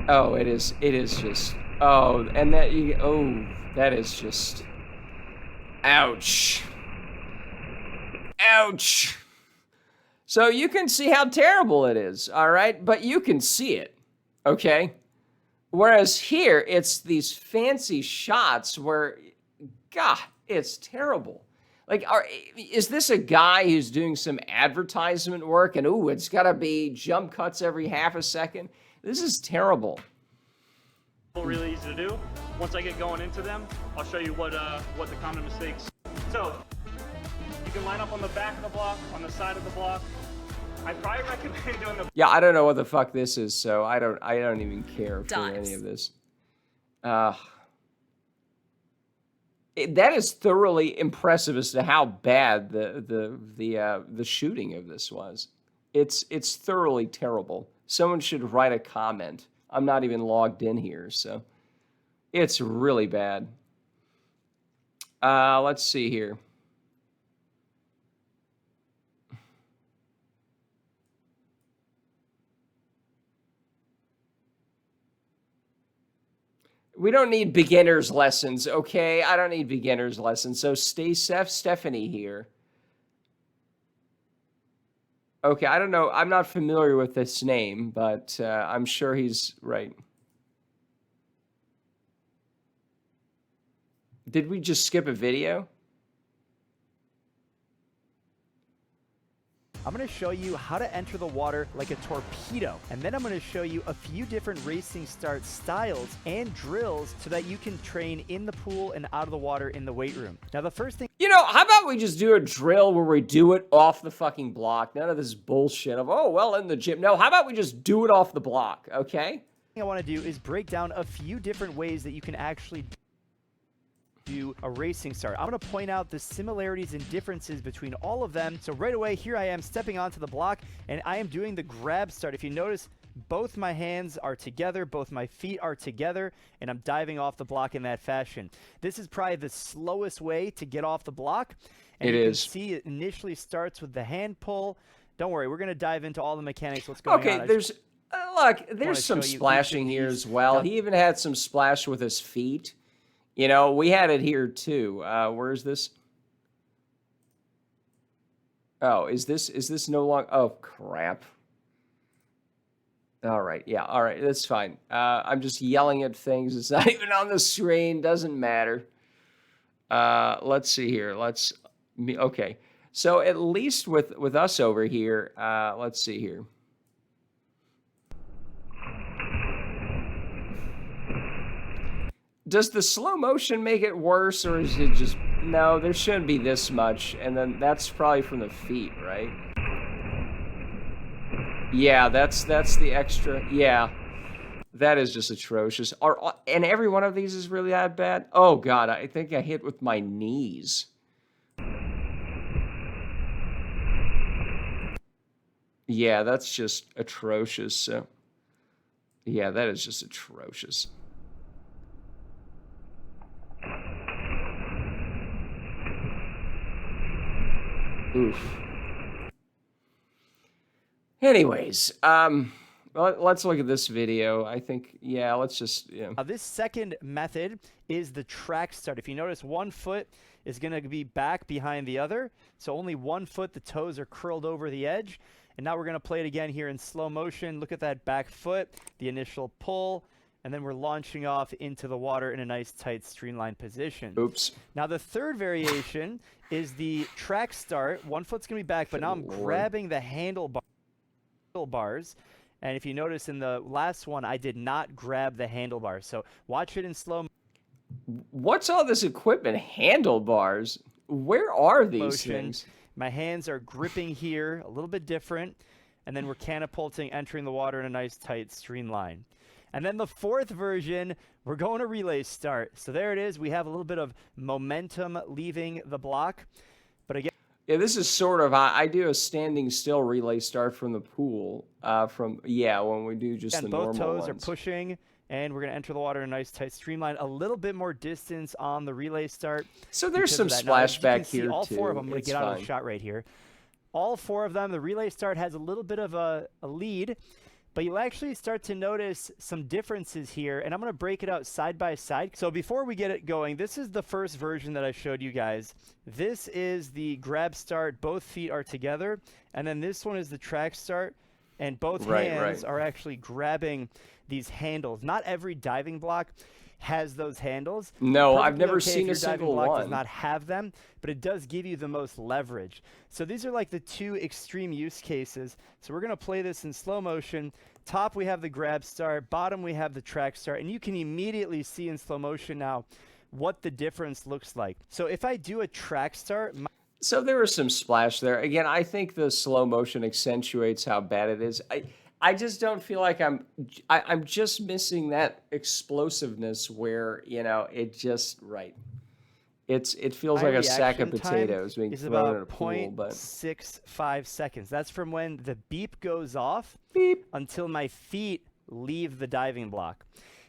Speaker 1: oh, it is just oh, and that is just ouch. Ouch. So you can see how terrible it is, all right? But you can see it, okay? Whereas here, it's these fancy shots where, God, it's terrible. Like, is this a guy who's doing some advertisement work and, ooh, it's got to be jump cuts every half a second? This is terrible.
Speaker 4: Really easy to do. Once I get going into them, I'll show you what the common mistakes. So, you can line up on the back of the block, on the side of the block. I probably recommend doing the...
Speaker 1: Yeah, I don't know what the fuck this is, so I don't even care for
Speaker 3: Dives.
Speaker 1: any of this. That is thoroughly impressive as to how bad the shooting of this was. It's thoroughly terrible. Someone should write a comment. I'm not even logged in here, so it's really bad. Let's see here. We don't need beginner's lessons, okay? I don't need beginner's lessons. So Stephanie here. Okay, I don't know. I'm not familiar with this name, but I'm sure he's right. Did we just skip a video?
Speaker 6: I'm going to show you how to enter the water like a torpedo, and then I'm going to show you a few different racing start styles and drills so that you can train in the pool and out of the water in the weight room. Now, the first thing...
Speaker 1: You know, how about we just do a drill where we do it off the fucking block? None of this bullshit of, oh, well, in the gym. No, how about we just do it off the block, okay?
Speaker 6: I want to do is break down a few different ways that you can actually do a racing start. I'm going to point out the similarities and differences between all of them. So right away, here I am stepping onto the block, and I am doing the grab start. If you notice, both my hands are together, both my feet are together, and I'm diving off the block in that fashion. This is probably the slowest way to get off the block. And you can see it initially starts with the hand pull. Don't worry, we're going to dive into all the mechanics, what's going on.
Speaker 1: Okay, there's look, there's some splashing here as well. He even had some splash with his feet. You know, we had it here too. Where's this? Oh, is this no longer? Oh, crap. All right, yeah, all right, that's fine. I'm just yelling at things. It's not even on the screen. Doesn't matter. Let's see here. Okay. So at least with us over here, let's see here. Does the slow motion make it worse, or is it just... No, there shouldn't be this much, and then that's probably from the feet, right? Yeah, that's the extra... Yeah, that is just atrocious. And every one of these is really that bad? Oh, God, I think I hit with my knees. Yeah, that's just atrocious. So, yeah, that is just atrocious. Oof. Anyways, let's look at this video. I think, yeah, let's just, yeah.
Speaker 6: Now, this second method is the track start. If you notice, one foot is going to be back behind the other. So only one foot, the toes are curled over the edge. And now we're going to play it again here in slow motion. Look at that back foot, the initial pull, and then we're launching off into the water in a nice, tight, streamlined position.
Speaker 1: Oops.
Speaker 6: Now, the third variation is the track start. One foot's going to be back, but now I'm grabbing the handlebars. And if you notice in the last one, I did not grab the handlebars. So watch it in slow motion.
Speaker 1: What's all this equipment? Handlebars? Where are these things?
Speaker 6: My hands are gripping here, a little bit different. And then we're catapulting, entering the water in a nice, tight, streamline. And then the fourth version, we're going to relay start. So there it is. We have a little bit of momentum leaving the block. But again...
Speaker 1: Yeah, this is sort of... I do a standing still relay start from the pool. When we do just the normal ones.
Speaker 6: Both toes are pushing. And we're going to enter the water in a nice, tight streamline. A little bit more distance on the relay start.
Speaker 1: So there's some splash back here, too.
Speaker 6: All four of them. I'm going to get out of the shot right here. All four of them. The relay start has a little bit of a lead. But you'll actually start to notice some differences here. And I'm going to break it out side by side. So before we get it going, this is the first version that I showed you guys. This is the grab start. Both feet are together. And then this one is the track start. And both hands are actually grabbing these handles. Not every diving block has those handles.
Speaker 1: No, I've never seen a single one.
Speaker 6: Does not have them, but it does give you the most leverage. So these are like the two extreme use cases. So we're going to play this in slow motion. Top, we have the grab start. Bottom, we have the track start. And you can immediately see in slow motion now what the difference looks like. So if I do a track start...
Speaker 1: So there was some splash there. Again, I think the slow motion accentuates how bad it is. I just don't feel like I'm just missing that explosiveness where, you know, it just, it feels like a sack of potatoes being thrown in a pool. But
Speaker 6: 0.65 seconds. That's from when the beep goes off until my feet leave the diving block.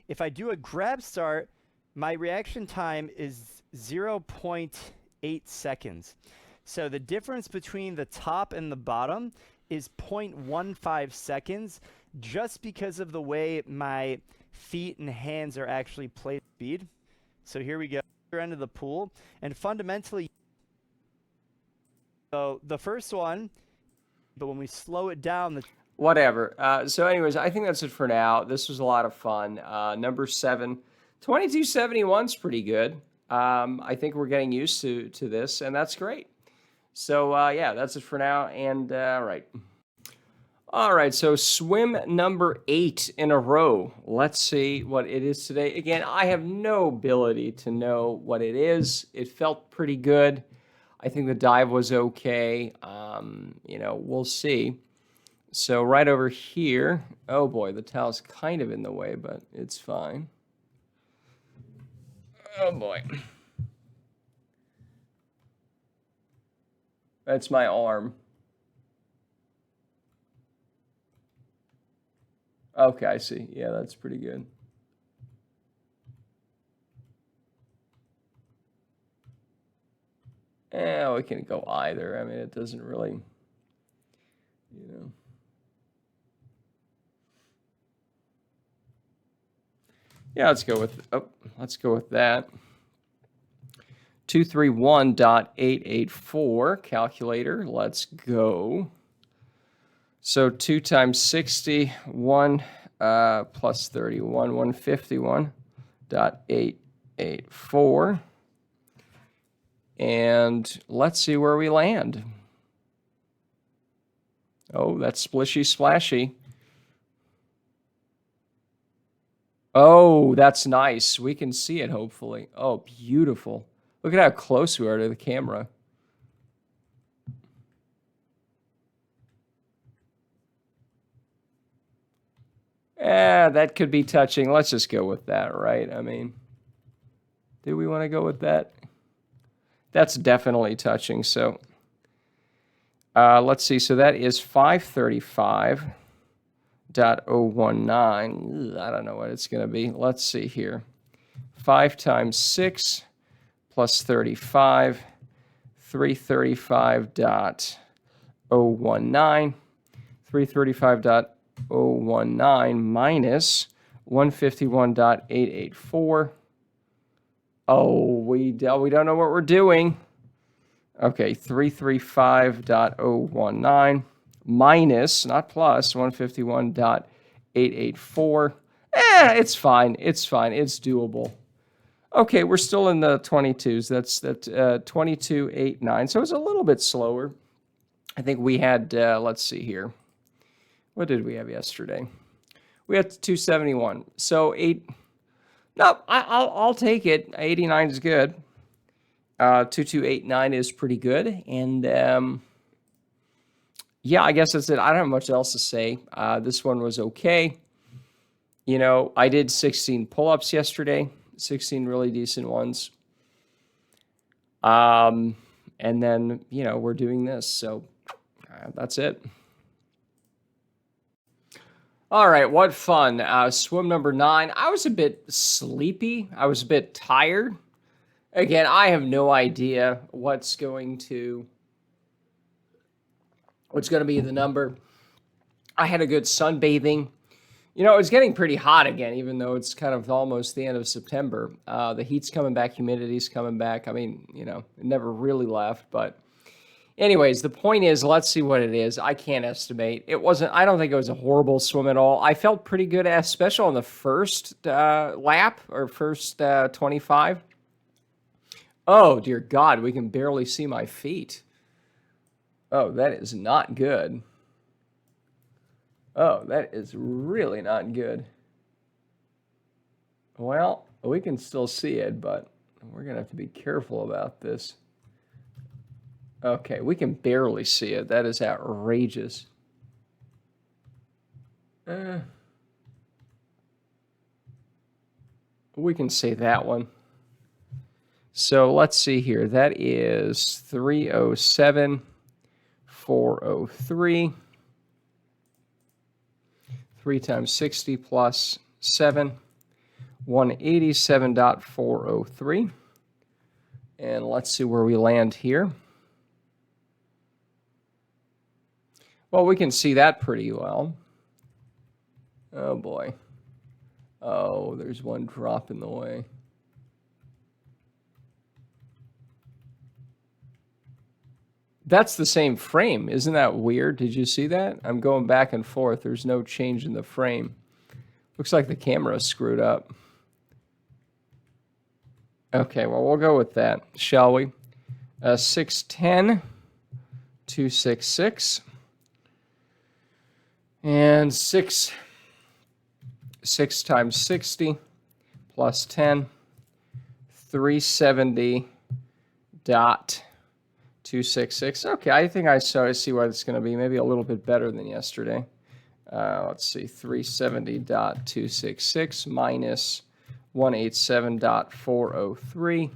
Speaker 6: If I do a grab start, my reaction time is 0.8 seconds. So the difference between the top and the bottom is 0.15 seconds just because of the way my feet and hands are actually placed speed. So here we go, end of the pool. And fundamentally, so the first one, but when we slow it down,
Speaker 1: whatever. So anyways, I think that's it for now. This was a lot of fun. Number 7, 2271's pretty good. I think we're getting used to this, and that's great. So, yeah, that's it for now, and, All right, so swim number 8 in a row. Let's see what it is today. Again, I have no ability to know what it is. It felt pretty good. I think the dive was okay. You know, we'll see. So right over here, oh boy, the towel's kind of in the way, but it's fine. Oh boy. That's my arm. Okay, I see. Yeah, that's pretty good. Yeah, we can go either. I mean, it doesn't really, you know. Yeah, let's go with that. 231.884 calculator. Let's go. So 2 times 60, 1 plus 31, 151.884. And let's see where we land. Oh, that's splishy splashy. Oh, that's nice. We can see it, hopefully. Oh, beautiful. Look at how close we are to the camera. That could be touching. Let's just go with that, right? I mean, do we want to go with that? That's definitely touching, so let's see. So that is 535.019. I don't know what it's going to be. Let's see here. 5 times 6 plus 35, 335.019. 335.019 minus 151.884. Oh, we don't know what we're doing. Okay, 335.019 minus, not plus, 151.884. It's fine. It's fine. It's doable. Okay, we're still in the 22s. That's 22.89. So it's a little bit slower. I think we had, let's see here. What did we have yesterday? We had 271. So 8. No, I'll take it. 89 is good. 2289 is pretty good. And yeah, I guess that's it. I don't have much else to say. This one was okay. You know, I did 16 pull-ups yesterday. 16 really decent ones. And then, you know, we're doing this. So that's it. All right, what fun. Swim number 9. I was a bit sleepy. I was a bit tired. Again, I have no idea what's going to be the number. I had a good sunbathing. You know, it's getting pretty hot again, even though it's kind of almost the end of September. The heat's coming back, humidity's coming back. I mean, you know, it never really left, but anyways, the point is, let's see what it is. I can't estimate. I don't think it was a horrible swim at all. I felt pretty good, especially on the first lap or first 25. Oh, dear God, we can barely see my feet. Oh, that is not good. Oh, that is really not good. Well, we can still see it, but we're going to have to be careful about this. Okay, we can barely see it. That is outrageous. We can say that one. So let's see here. That is 307.403. 3 times 60 plus 7. 187.403. And let's see where we land here. Well, we can see that pretty well. Oh, boy. Oh, there's one drop in the way. That's the same frame. Isn't that weird? Did you see that? I'm going back and forth. There's no change in the frame. Looks like the camera is screwed up. Okay, well, we'll go with that, shall we? 610, 266. And 6 times 60 plus 10, 370.266. Okay, I think I see what it's going to be. Maybe a little bit better than yesterday. Let's see, 370.266 minus 187.403.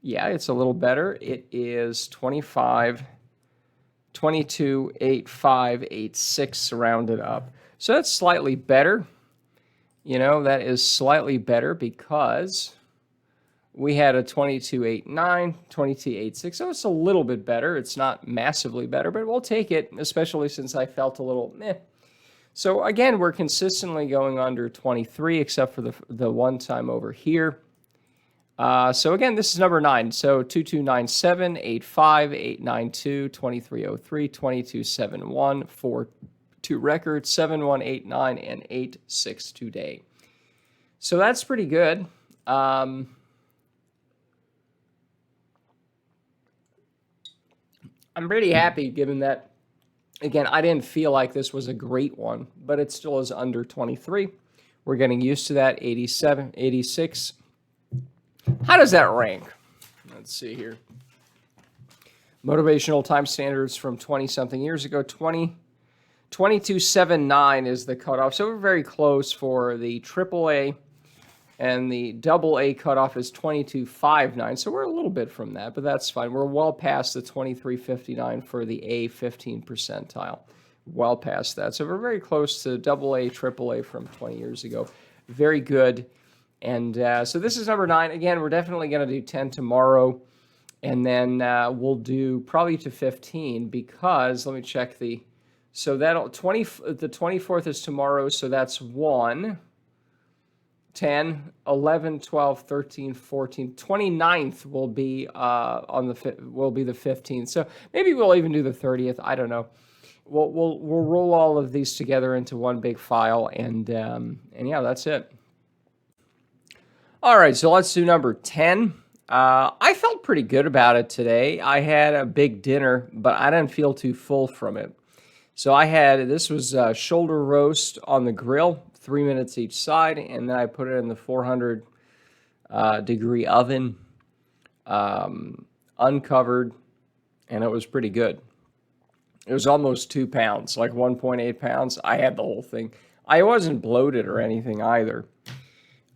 Speaker 1: Yeah, it's a little better. It is 25 22.8586 rounded up. So that's slightly better. You know, that is slightly better because we had a 22.89, 22.86. So it's a little bit better. It's not massively better, but we'll take it, especially since I felt a little meh. So again, we're consistently going under 23, except for the one time over here. So again, this is number 9. So 2297, 85, 892, 2303, 2271, 42 records, 7189, and 86 today. So that's pretty good. I'm pretty happy given that, again, I didn't feel like this was a great one, but it still is under 23. We're getting used to that. 87, 86. How does that rank? Let's see here. Motivational time standards from 20-something years ago. 2279 is the cutoff. So we're very close for the AAA, and the AA cutoff is 2259. So we're a little bit from that, but that's fine. We're well past the 2359 for the A 15 percentile. Well past that. So we're very close to AA, AAA from 20 years ago. Very good. And so this is number 9. Again, we're definitely going to do 10 tomorrow. And then we'll do probably to 15 because, let me check the, so that'll, the 24th is tomorrow. So that's 1, 10, 11, 12, 13, 14, 29th will be will be the 15th. So maybe we'll even do the 30th. I don't know. We'll roll all of these together into one big file, and yeah, that's it. All right, so let's do number 10. I felt pretty good about it today. I had a big dinner, but I didn't feel too full from it. So this was shoulder roast on the grill, 3 minutes each side, and then I put it in the 400 degree oven, uncovered, and it was pretty good. It was almost 2 pounds, like 1.8 pounds. I had the whole thing. I wasn't bloated or anything either.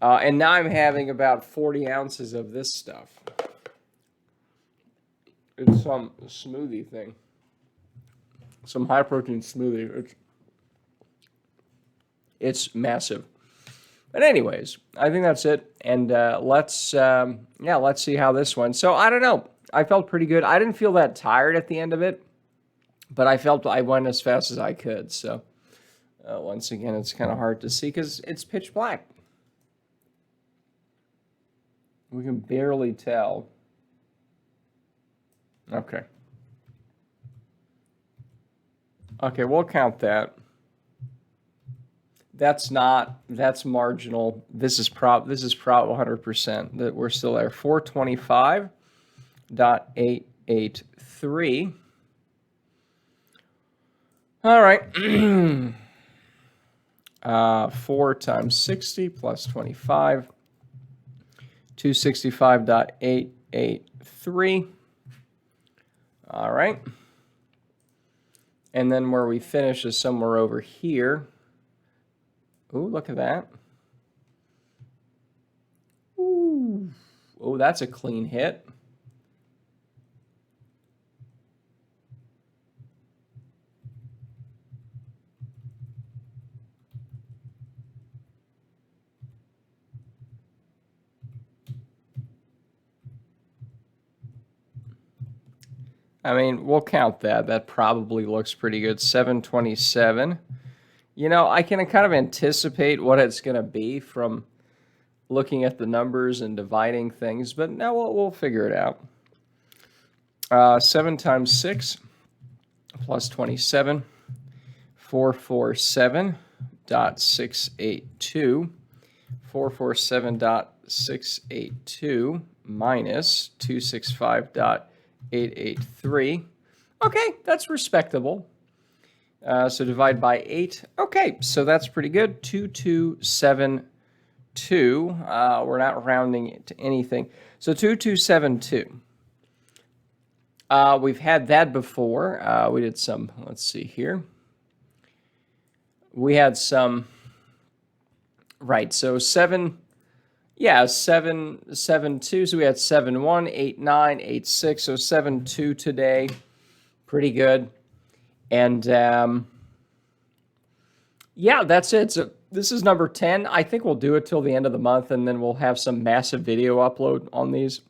Speaker 1: And now I'm having about 40 ounces of this stuff. It's some smoothie thing. Some high-protein smoothie. It's massive. But anyways, I think that's it. And let's see how this went. So I don't know. I felt pretty good. I didn't feel that tired at the end of it, but I felt I went as fast as I could. So once again, it's kind of hard to see because it's pitch black. We can barely tell. Okay. Okay, we'll count that. That's marginal. This is prop 100% that we're still there. 425.883. All right. 4 times 60 plus 25. 265.883. All right. And then where we finish is somewhere over here. Ooh, look at that. Ooh. Oh, that's a clean hit. I mean, we'll count that. That probably looks pretty good. 727. You know, I can kind of anticipate what it's going to be from looking at the numbers and dividing things, but now we'll figure it out. 7 times 6 plus 27. 447.682. 447.682 minus 265.883. Okay, that's respectable. So divide by 8. Okay, so that's pretty good. 2272. We're not rounding it to anything. So 2272. We've had that before. We did some, let's see here. We had some, right, so 7, yeah, 7, 7, 2. So we had 7, 1, 8, 9, 8, 6. So 7, 2 today. Pretty good. And yeah, that's it. So this is number 10. I think we'll do it till the end of the month, and then we'll have some massive video upload on these.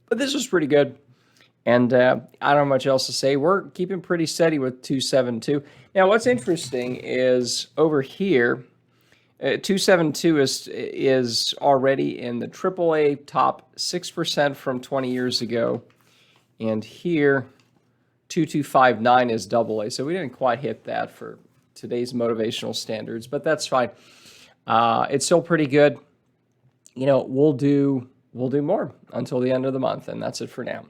Speaker 1: But this was pretty good. And I don't have much else to say. We're keeping pretty steady with 272. Now, what's interesting is over here, 272 is already in the AAA top 6% from 20 years ago. And here, 2259 is AA. So we didn't quite hit that for today's motivational standards, but that's fine. It's still pretty good. You know, we'll do more until the end of the month, and that's it for now.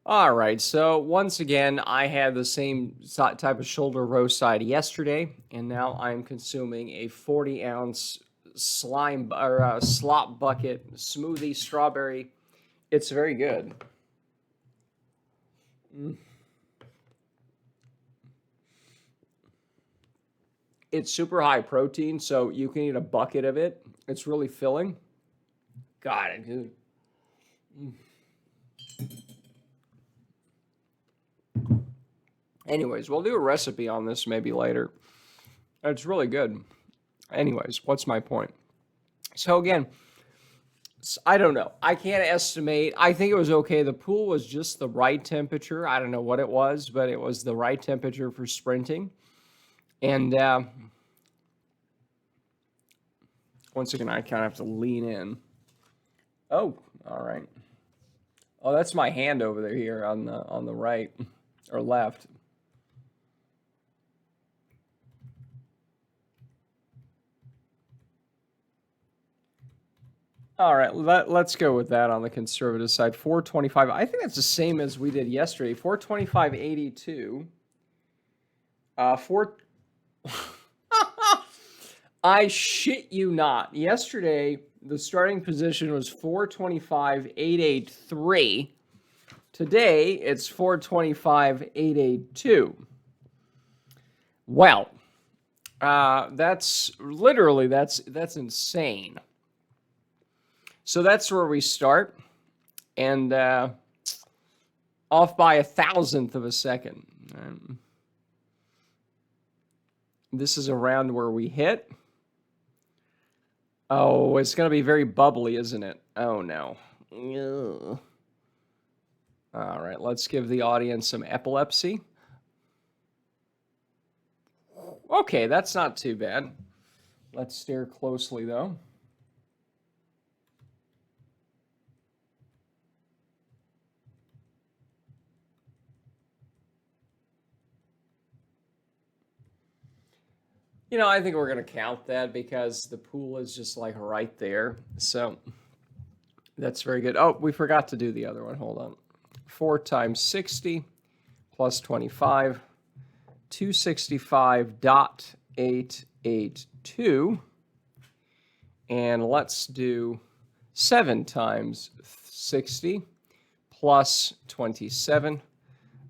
Speaker 1: All right, so once again, I had the same type of shoulder row side yesterday, and now I'm consuming a 40-ounce slime or slop bucket smoothie strawberry. It's very good. It's super high protein, so you can eat a bucket of it. It's really filling. God, dude. Anyways, we'll do a recipe on this maybe later. It's really good. Anyways, what's my point? So again, I don't know. I can't estimate. I think it was okay. The pool was just the right temperature. I don't know what it was, but it was the right temperature for sprinting. And once again, I kind of have to lean in. Oh, all right. Oh, that's my hand over there here on the right or left. All right, let's go with that on the conservative side. 425. I think that's the same as we did yesterday. 425.82. I shit you not. Yesterday, the starting position was 425.883. Today, it's 425.882. Well, that's insane. So that's where we start, and off by 1,000th of a second. This is around where we hit. Oh, it's going to be very bubbly, isn't it? Oh, no. Ugh. All right, let's give the audience some epilepsy. Okay, that's not too bad. Let's stare closely, though. You know, I think we're going to count that because the pool is just like right there. So that's very good. Oh, we forgot to do the other one. Hold on. 4 times 60 plus 25, 265.882. And let's do 7 times 60 plus 27,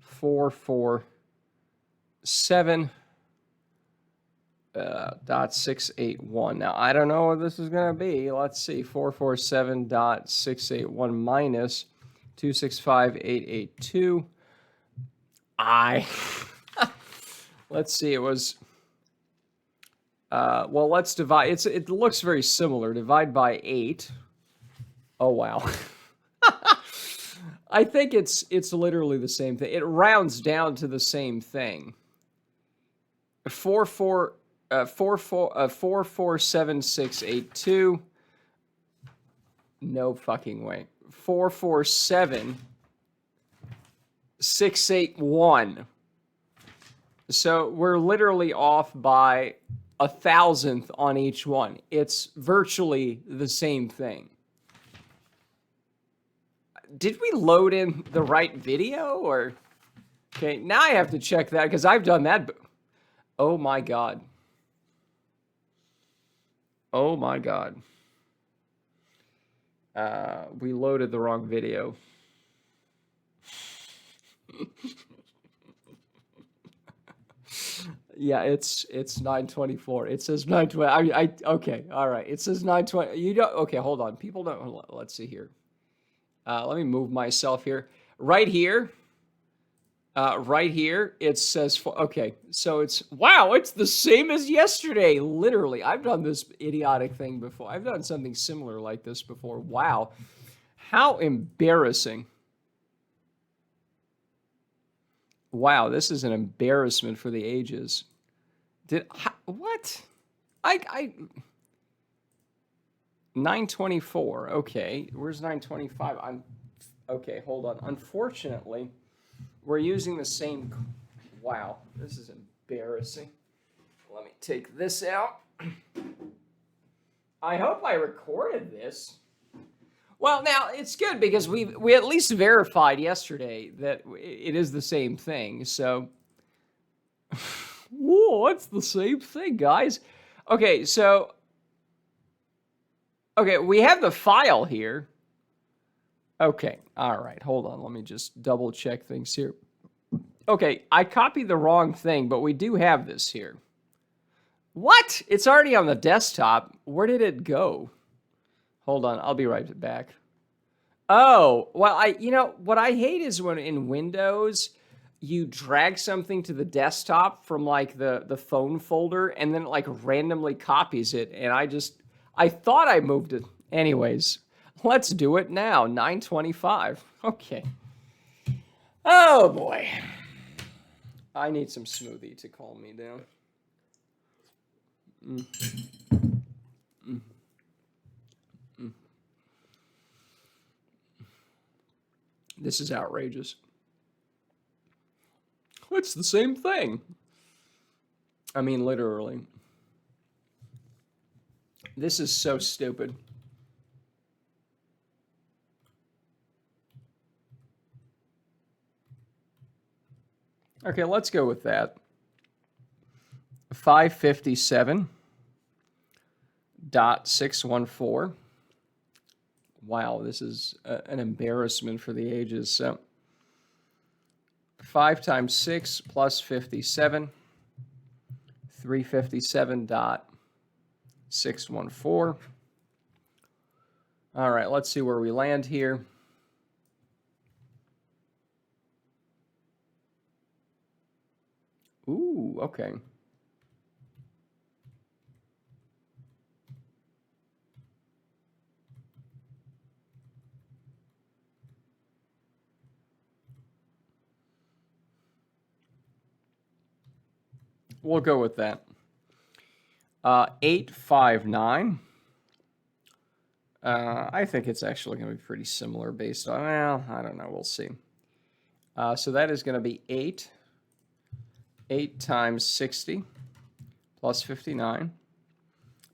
Speaker 1: 447. .681. Now, I don't know what this is going to be. Let's see. 447.681 minus 265.882. Let's see. It was... well, let's divide. It looks very similar. Divide by 8. Oh, wow. I think it's literally the same thing. It rounds down to the same thing. 447.682. No fucking way. 447.681. So we're literally off by 1,000th on each one. It's virtually the same thing. Did we load in the right video or? Okay, now I have to check that because I've done that. Oh my God. Oh my God. We loaded the wrong video. Yeah, it's 9:24. It says 9:20. Okay, all right. It says 9:20. You don't. Okay, hold on. People don't. Let's see here. Let me move myself here. Right here. Right here, it says, okay, so wow, it's the same as yesterday. Literally, I've done this idiotic thing before. I've done something similar like this before. Wow. How embarrassing. Wow, this is an embarrassment for the ages. What? I 924. Okay, where's 925? Okay, hold on. Unfortunately, we're using the same. Wow, this is embarrassing. Let me take this out. I hope I recorded this. Well, now it's good because we at least verified yesterday that it is the same thing. So, whoa, it's the same thing, guys. Okay, so we have the file here. Okay, all right, hold on. Let me just double check things here. Okay, I copied the wrong thing, but we do have this here. What? It's already on the desktop. Where did it go? Hold on, I'll be right back. Oh, well, what I hate is when in Windows, you drag something to the desktop from like the phone folder and then it like randomly copies it. And I thought I moved it. Anyways, let's do it now. 925. Okay. Oh boy. I need some smoothie to calm me down. This is outrageous. It's the same thing. I mean, literally. This is so stupid. Okay, let's go with that. 557.614. Wow, this is an embarrassment for the ages. So 5 times 6 plus 57, 357.614. All right, let's see where we land here. Ooh, okay. We'll go with that. 859. I think it's actually going to be pretty similar based on, well, I don't know. We'll see. So that is going to be 8. 8 times 60 plus 59.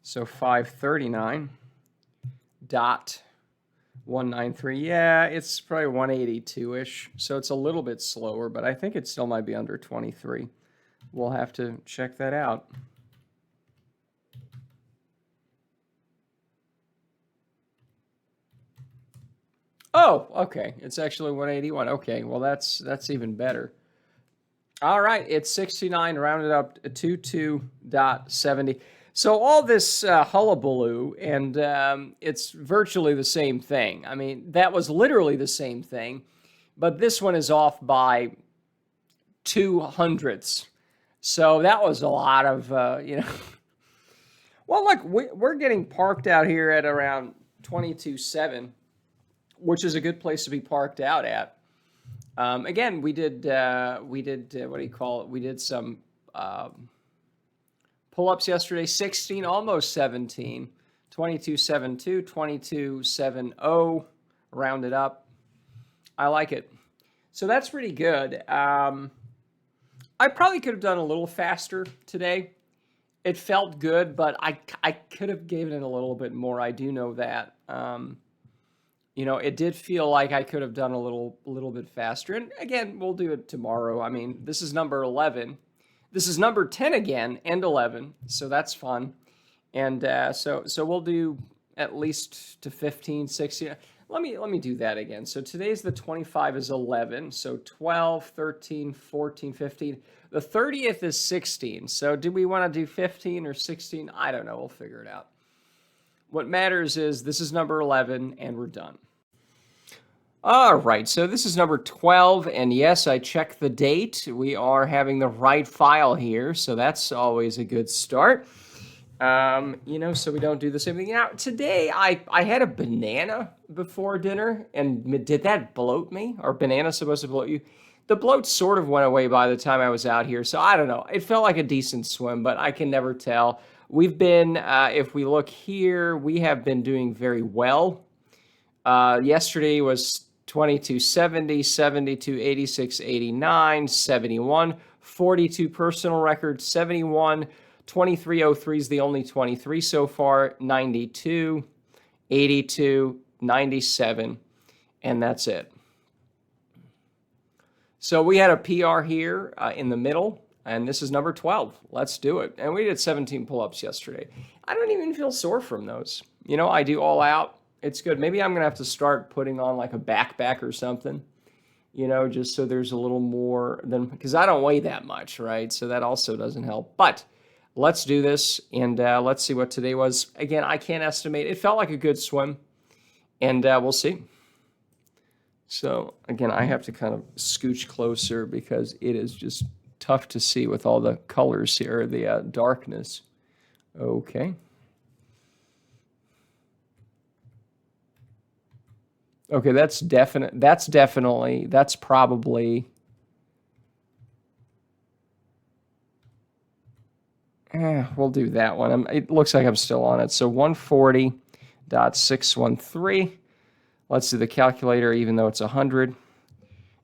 Speaker 1: So 539.193. Yeah, it's probably 182-ish. So it's a little bit slower, but I think it still might be under 23. We'll have to check that out. Oh, okay. It's actually 181. Okay, well that's even better. All right, it's 69 rounded up to 22.70. So all this hullabaloo, and it's virtually the same thing. I mean, that was literally the same thing, but this one is off by 0.02. So that was a lot of, Well, look, we're getting parked out here at around 22.7, which is a good place to be parked out at. Again, we did what do you call it? We did some pull-ups yesterday, 16, almost 17, 22.72, 22.70, rounded up. I like it. So that's pretty good. I probably could have done a little faster today. It felt good, but I could have given it a little bit more. I do know that. It did feel like I could have done a little bit faster. And again, we'll do it tomorrow. I mean, this is number 11. This is number 10 again, and 11. So that's fun. And so we'll do at least to 15, 16. Let me do that again. So today's the 25 is 11. So 12, 13, 14, 15. The 30th is 16. So do we want to do 15 or 16? I don't know. We'll figure it out. What matters is this is number 11, and we're done. All right, so this is number 12, and yes, I checked the date. We are having the right file here, so that's always a good start. So we don't do the same thing. Now, today I had a banana before dinner, and did that bloat me? Are bananas supposed to bloat you? The bloat sort of went away by the time I was out here, so I don't know. It felt like a decent swim, but I can never tell. We've been, if we look here, we have been doing very well. Yesterday was 2270, 72, 86, 89, 71, 42 personal record, 71, 2303 is the only 23 so far, 92, 82, 97, and that's it. So we had a PR here in the middle, and this is number 12. Let's do it. And we did 17 pull-ups yesterday. I don't even feel sore from those. I do all out. It's good. Maybe I'm going to have to start putting on like a backpack or something, just so there's a little more than, because I don't weigh that much, right? So that also doesn't help. But let's do this, and let's see what today was. Again, I can't estimate. It felt like a good swim, and we'll see. So again, I have to kind of scooch closer because it is just tough to see with all the colors here, the darkness. Okay. Okay, that's probably, we'll do that one. It looks like I'm still on it. So 140.613. Let's do the calculator, even though it's 100.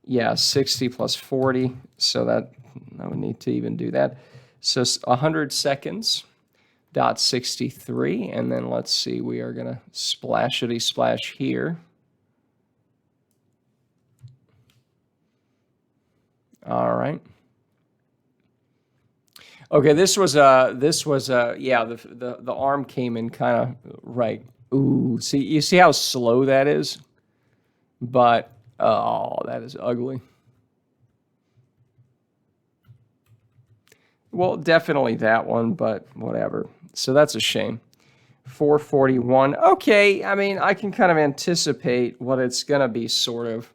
Speaker 1: Yeah, 60 plus 40. So that, I would need to even do that. So 100 seconds, dot 63. And then let's see, we are going to splashity splash here. All right. Okay, this was yeah, the arm came in kind of right. Ooh, you see how slow that is? But oh, that is ugly. Well, definitely that one, but whatever. So that's a shame. 441. Okay, I mean, I can kind of anticipate what it's gonna be, sort of.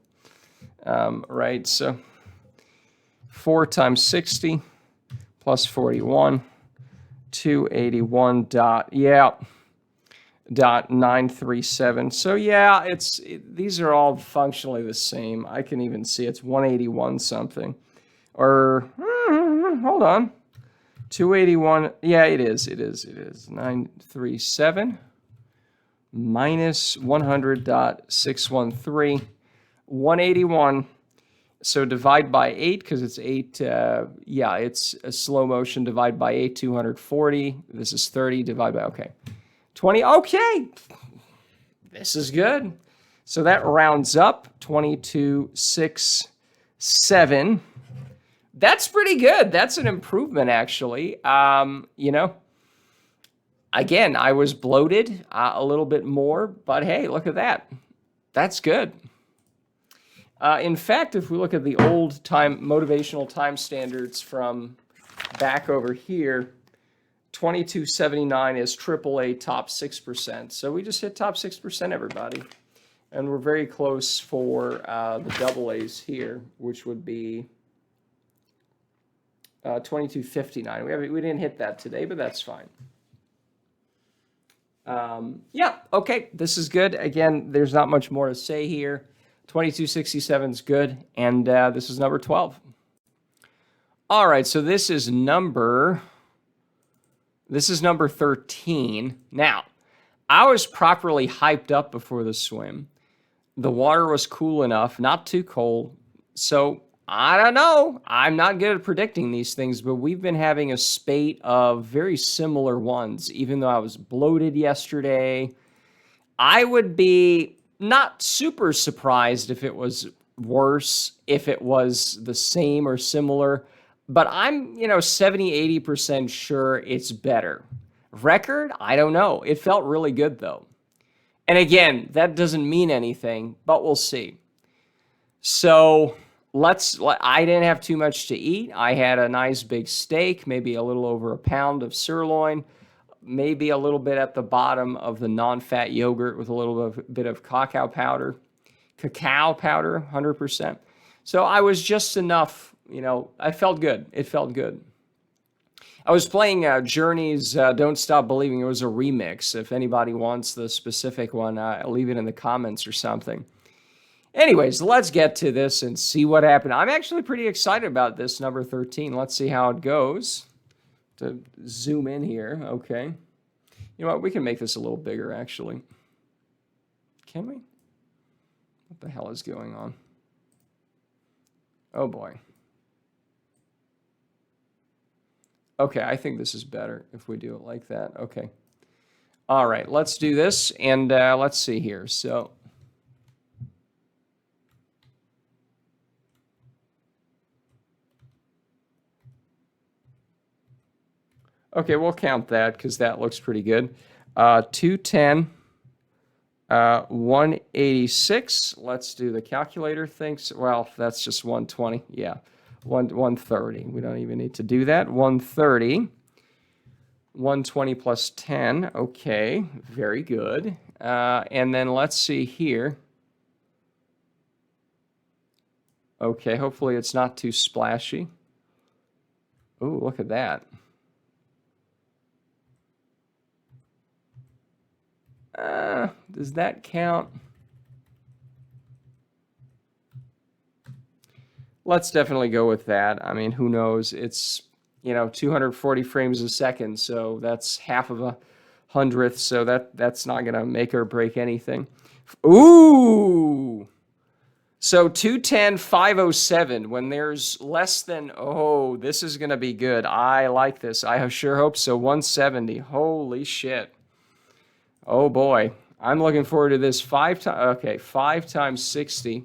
Speaker 1: Right, so 4 times 60 plus 41, 281 dot 937. So yeah, these are all functionally the same. I can even see it's 181 something. Or hold on. 281. Yeah, it is. 937 minus 100.613. 181. So divide by 8, because it's 8, yeah, it's a slow motion. Divide by 8, 240. This is 30. Divide by, okay. 20, okay. This is good. So that rounds up, 2267. That's pretty good. That's an improvement, actually. Again, I was bloated a little bit more, but hey, look at that. That's good. In fact, if we look at the old motivational time standards from back over here, 2279 is AAA top 6%. So we just hit top 6%, everybody. And we're very close for the double A's here, which would be 2259. We didn't hit that today, but that's fine. Yeah, okay, this is good. Again, there's not much more to say here. 2267 is good, and this is number 12. All right, so this is number 13. Now, I was properly hyped up before the swim. The water was cool enough, not too cold. So, I don't know. I'm not good at predicting these things, but we've been having a spate of very similar ones. Even though I was bloated yesterday, I would be not super surprised if it was worse, if it was the same or similar, but I'm, 70, 80% sure it's better. Record? I don't know. It felt really good, though. And again, that doesn't mean anything, but we'll see. So I didn't have too much to eat. I had a nice big steak, maybe a little over a pound of sirloin, maybe a little bit at the bottom of the non-fat yogurt with a little bit of cacao powder. cacao powder, 100%. So I was just enough, I felt good. It felt good. I was playing Journey's Don't Stop Believing. It was a remix. If anybody wants the specific one, leave it in the comments or something. Anyways, let's get to this and see what happened. I'm actually pretty excited about this number 13. Let's see how it goes. To zoom in here, okay. You know what, we can make this a little bigger, actually. Can we? What the hell is going on? Oh, boy. Okay, I think this is better if we do it like that. Okay. All right, let's do this, and let's see here. So... Okay, we'll count that because that looks pretty good. 210, 186. Let's do the calculator things. Well, that's just 120. Yeah, 130. We don't even need to do that. 130. 120 plus 10. Okay, very good. And then let's see here. Okay, hopefully it's not too splashy. Ooh, look at that. Does that count? Let's definitely go with that. I mean, who knows? It's, 240 frames a second, so that's half of a hundredth, so that's not going to make or break anything. Ooh! So 210, 507, when there's less than, oh, this is going to be good. I like this. I sure hope so. 170. Holy shit. Oh boy, I'm looking forward to this. 5 times 60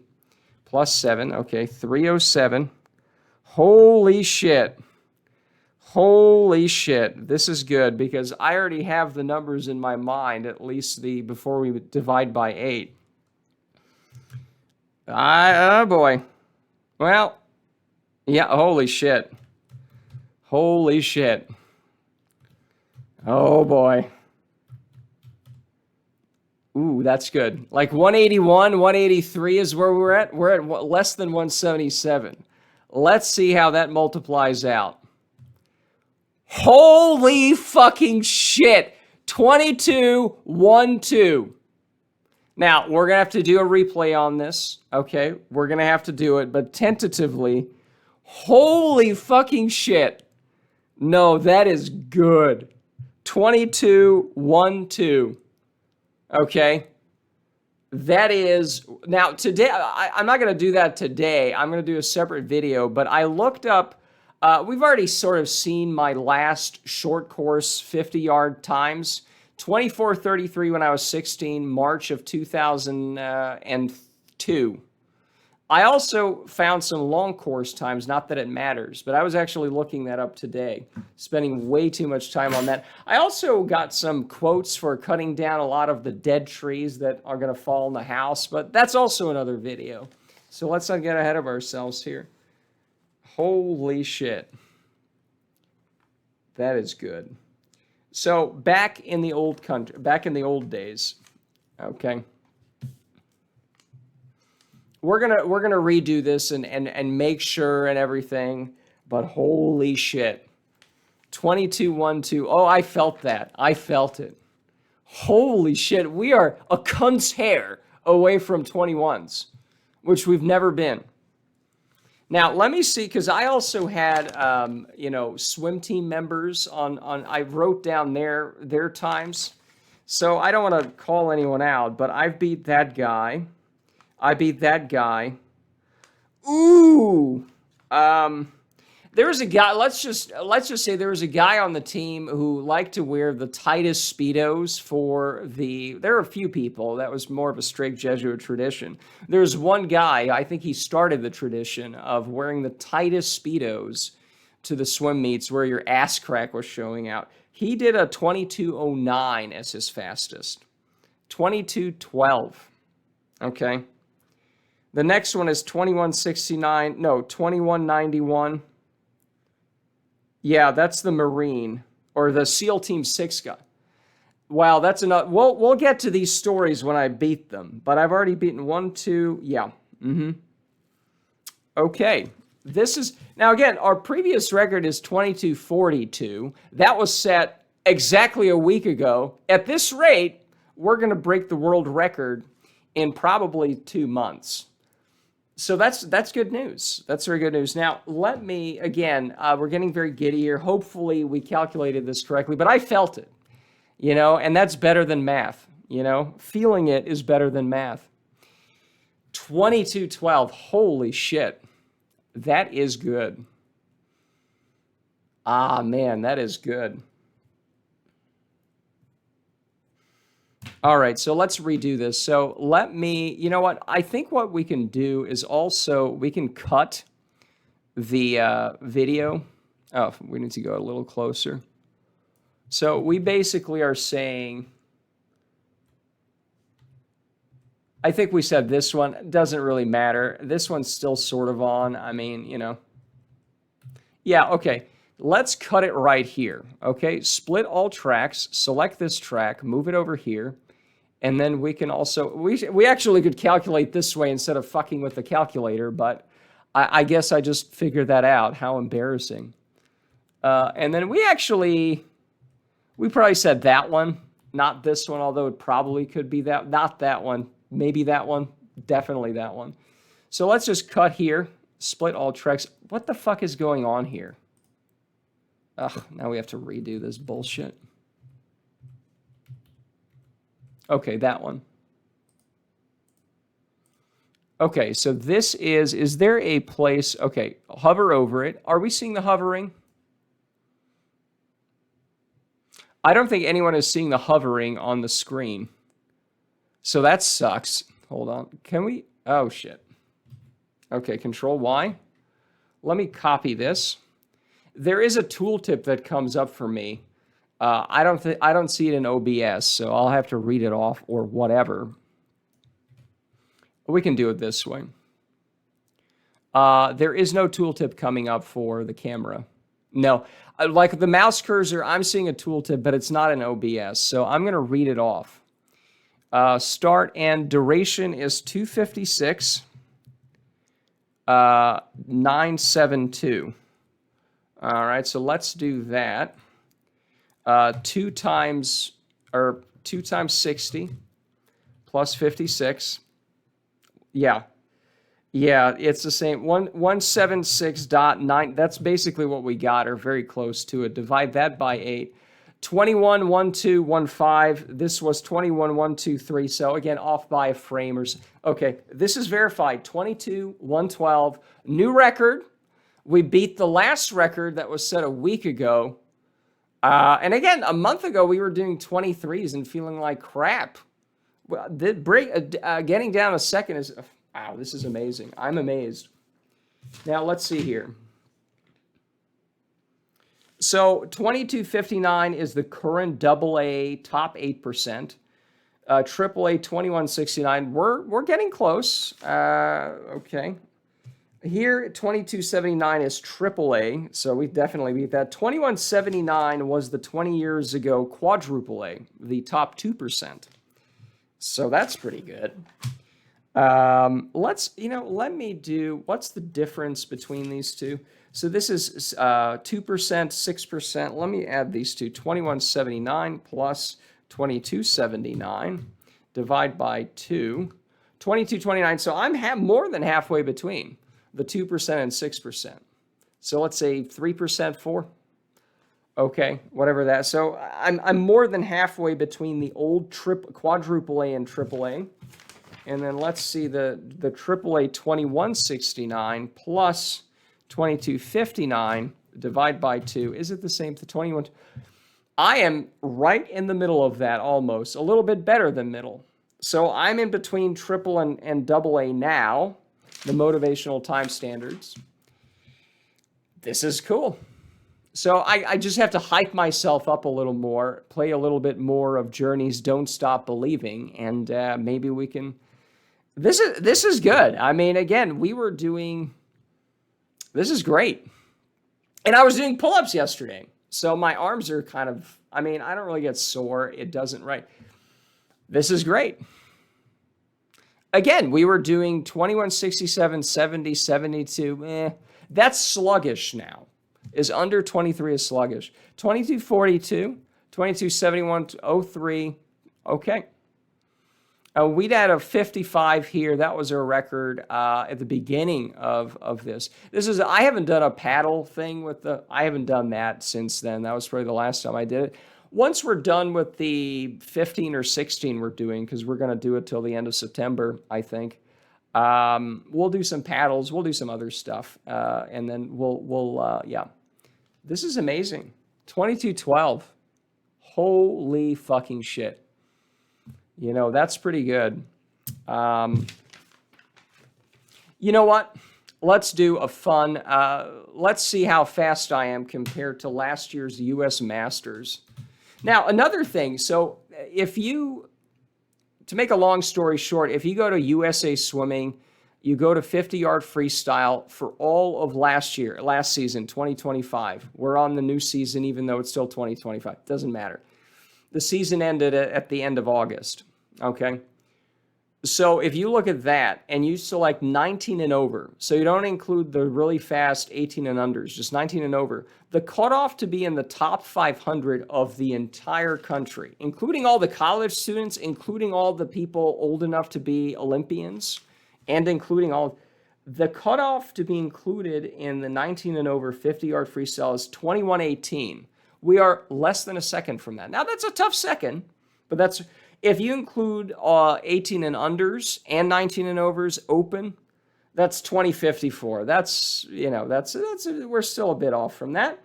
Speaker 1: plus 7. Okay, 307. Holy shit. Holy shit. This is good because I already have the numbers in my mind, at least before we divide by 8. Oh boy. Well, yeah, holy shit. Holy shit. Oh boy. Ooh, that's good. Like 181, 183 is where we're at. We're at less than 177. Let's see how that multiplies out. Holy fucking shit. 2212. Now, we're going to have to do a replay on this. Okay, we're going to have to do it, but tentatively, holy fucking shit. No, that is good. 2212. Okay, that is, now today, I'm not going to do that today. I'm going to do a separate video, but I looked up, we've already sort of seen my last short course 50-yard times, 24:33 when I was 16, March of 2002. I also found some long course times, not that it matters, but I was actually looking that up today, spending way too much time on that. I also got some quotes for cutting down a lot of the dead trees that are going to fall in the house, but that's also another video. So let's not get ahead of ourselves here. Holy shit. That is good. So back in the old country, back in the old days, okay. We're gonna redo this and make sure and everything, but holy shit. 2212. Oh, I felt that. I felt it. Holy shit. We are a cunt's hair away from 21s, which we've never been. Now, let me see, because I also had, swim team members I wrote down their times. So I don't want to call anyone out, but I've beat that guy. I beat that guy. Ooh. There was a guy, let's just say there was a guy on the team who liked to wear the tightest Speedos there are a few people, that was more of a strict Jesuit tradition. There's one guy, I think he started the tradition of wearing the tightest Speedos to the swim meets where your ass crack was showing out. He did a 22:09 as his fastest. 22:12. Okay. The next one is 21:69. No, 21:91. Yeah, that's the Marine or the SEAL Team 6 guy. Wow, that's enough. We'll get to these stories when I beat them, but I've already beaten 1, 2, yeah. Okay, this is, now again, our previous record is 22:42. That was set exactly a week ago. At this rate, we're going to break the world record in probably 2 months. So that's good news. That's very good news. Now, let me, again, we're getting very giddy here. Hopefully we calculated this correctly, but I felt it. And that's better than math, Feeling it is better than math. 22:12, holy shit. That is good. Ah, man, that is good. All right, so let's redo this. So let me, you know what? I think what we can do is also, we can cut the video. Oh, we need to go a little closer. So we basically are saying, I think we said this one doesn't really matter. This one's still sort of on. I mean, Yeah, okay. Let's cut it right here. Okay, split all tracks, select this track, move it over here, and then we can also, we actually could calculate this way instead of fucking with the calculator, but I guess I just figured that out. How embarrassing. And then we probably said that one, not this one, although it probably could be that, not that one, maybe that one, definitely that one. So let's just cut here, split all tracks. What the fuck is going on here? Ugh, now we have to redo this bullshit. Okay, that one. Okay, so this is there a place, okay, hover over it. Are we seeing the hovering? I don't think anyone is seeing the hovering on the screen. So that sucks. Hold on. Can we? Oh, shit. Okay, Control Y. Let me copy this. There is a tooltip that comes up for me. I don't see it in OBS, so I'll have to read it off or whatever. We can do it this way. There is no tooltip coming up for the camera. No, like the mouse cursor, I'm seeing a tooltip, but it's not in OBS, so I'm going to read it off. Start and duration is 256, 972. All right, so let's do that. 2 times 60 plus 56. Yeah. Yeah, it's the same. 176.9. That's basically what we got, or very close to it. Divide that by 8. 211215. This was 21123. So again, off by a frame or so. Okay, this is verified. 22112. New record. We beat the last record that was set a week ago. And again, a month ago we were doing 23s and feeling like crap. Well, getting down a second is. Wow, this is amazing. I'm amazed. Now, let's see here. So, 2259 is the current AA top 8%. AAA 2169. We're getting close. Okay. Here, 2279 is AAA, so we definitely beat that. 2179 was the 20 years ago quadruple A, the top 2%. So that's pretty good. Let me do, what's the difference between these two? So this is 2%, 6%. Let me add these two. 2179 plus 2279 divide by 2. 2229. So I'm more than halfway between the 2% and 6%. So let's say 3%, 4. Okay, whatever that. So I'm more than halfway between the old quadruple A and triple A. And then let's see the AAA 2169 plus 2259 divide by 2. Is it the same? The 21. I am right in the middle of that almost. A little bit better than middle. So I'm in between triple and double A now, the motivational time standards. This is cool. So I just have to hype myself up a little more, play a little bit more of Journey's Don't Stop Believing, and maybe we can... This is good. I mean, again, we were doing... This is great. And I was doing pull-ups yesterday. So my arms are kind of, I mean, I don't really get sore. It doesn't, right? This is great. Again, we were doing 2167, 70, 72. That's sluggish now. Is under 23 is sluggish. 2242, 2271, 03. Okay. We'd had a 55 here. That was a record at the beginning of this. I haven't done a paddle thing I haven't done that since then. That was probably the last time I did it. Once we're done with the 15 or 16 we're doing, because we're going to do it till the end of September, I think, we'll do some paddles. We'll do some other stuff. And then yeah. This is amazing. 2212. Holy fucking shit. You know, that's pretty good. You know what? Let's do a fun, let's see how fast I am compared to last year's U.S. Masters. Now, another thing, so to make a long story short, if you go to USA Swimming, you go to 50-yard freestyle for all of last season, 2025. We're on the new season, even though it's still 2025. Doesn't matter. The season ended at the end of August, okay? So if you look at that and you select 19 and over, so you don't include the really fast 18 and unders, just 19 and over, the cutoff to be in the top 500 of the entire country, including all the college students, including all the people old enough to be Olympians, and including the cutoff to be included in the 19 and over 50-yard freestyle is 21:18. We are less than a second from that. Now, that's a tough second, but that's, if you include 18 and unders and 19 and overs open, that's 20:54. That's, we're still a bit off from that.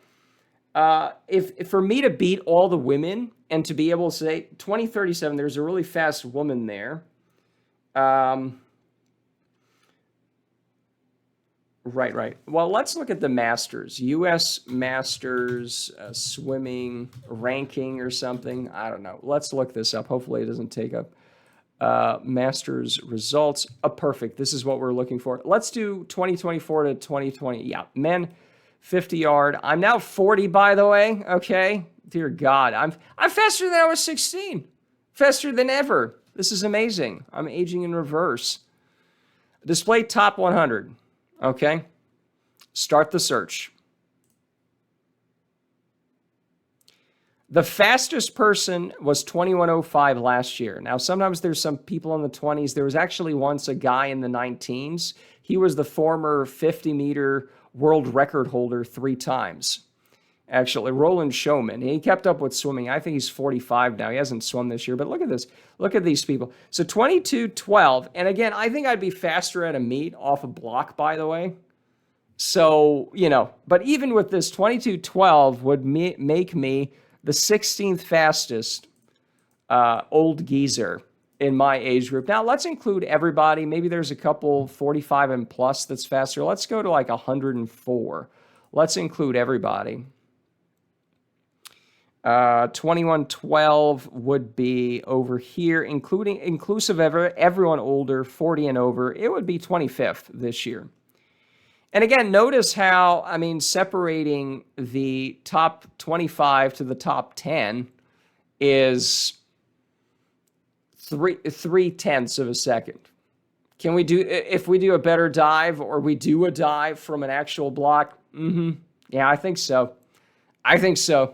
Speaker 1: If for me to beat all the women and to be able to say 20:37, there's a really fast woman there. Right. Well, let's look at the Masters. U.S. Masters swimming ranking or something. I don't know. Let's look this up. Hopefully it doesn't take up Masters results. Perfect. This is what we're looking for. Let's do 2024 to 2020. Yeah, men 50-yard. I'm now 40, by the way. Okay. Dear God. I'm faster than I was 16. Faster than ever. This is amazing. I'm aging in reverse. Display top 100. Okay, start the search. The fastest person was 21:05 last year. Now, sometimes there's some people in the 20s. There was actually once a guy in the 19s. He was the former 50-meter world record holder 3 times. Actually, Roland Showman. He kept up with swimming. I think he's 45 now. He hasn't swum this year, but look at this. Look at these people. So 22:12, and again, I think I'd be faster at a meet off a block, by the way. So, but even with this, 22:12 would make me the 16th fastest old geezer in my age group. Now, let's include everybody. Maybe there's a couple 45 and plus that's faster. Let's go to like 104. Let's include everybody. 21:12 would be over here, inclusive of everyone older, 40 and over. It would be 25th this year. And again, notice how, separating the top 25 to the top 10 is 3/10 of a second. Can we if we do a better dive or we do a dive from an actual block? Yeah, I think so. I think so.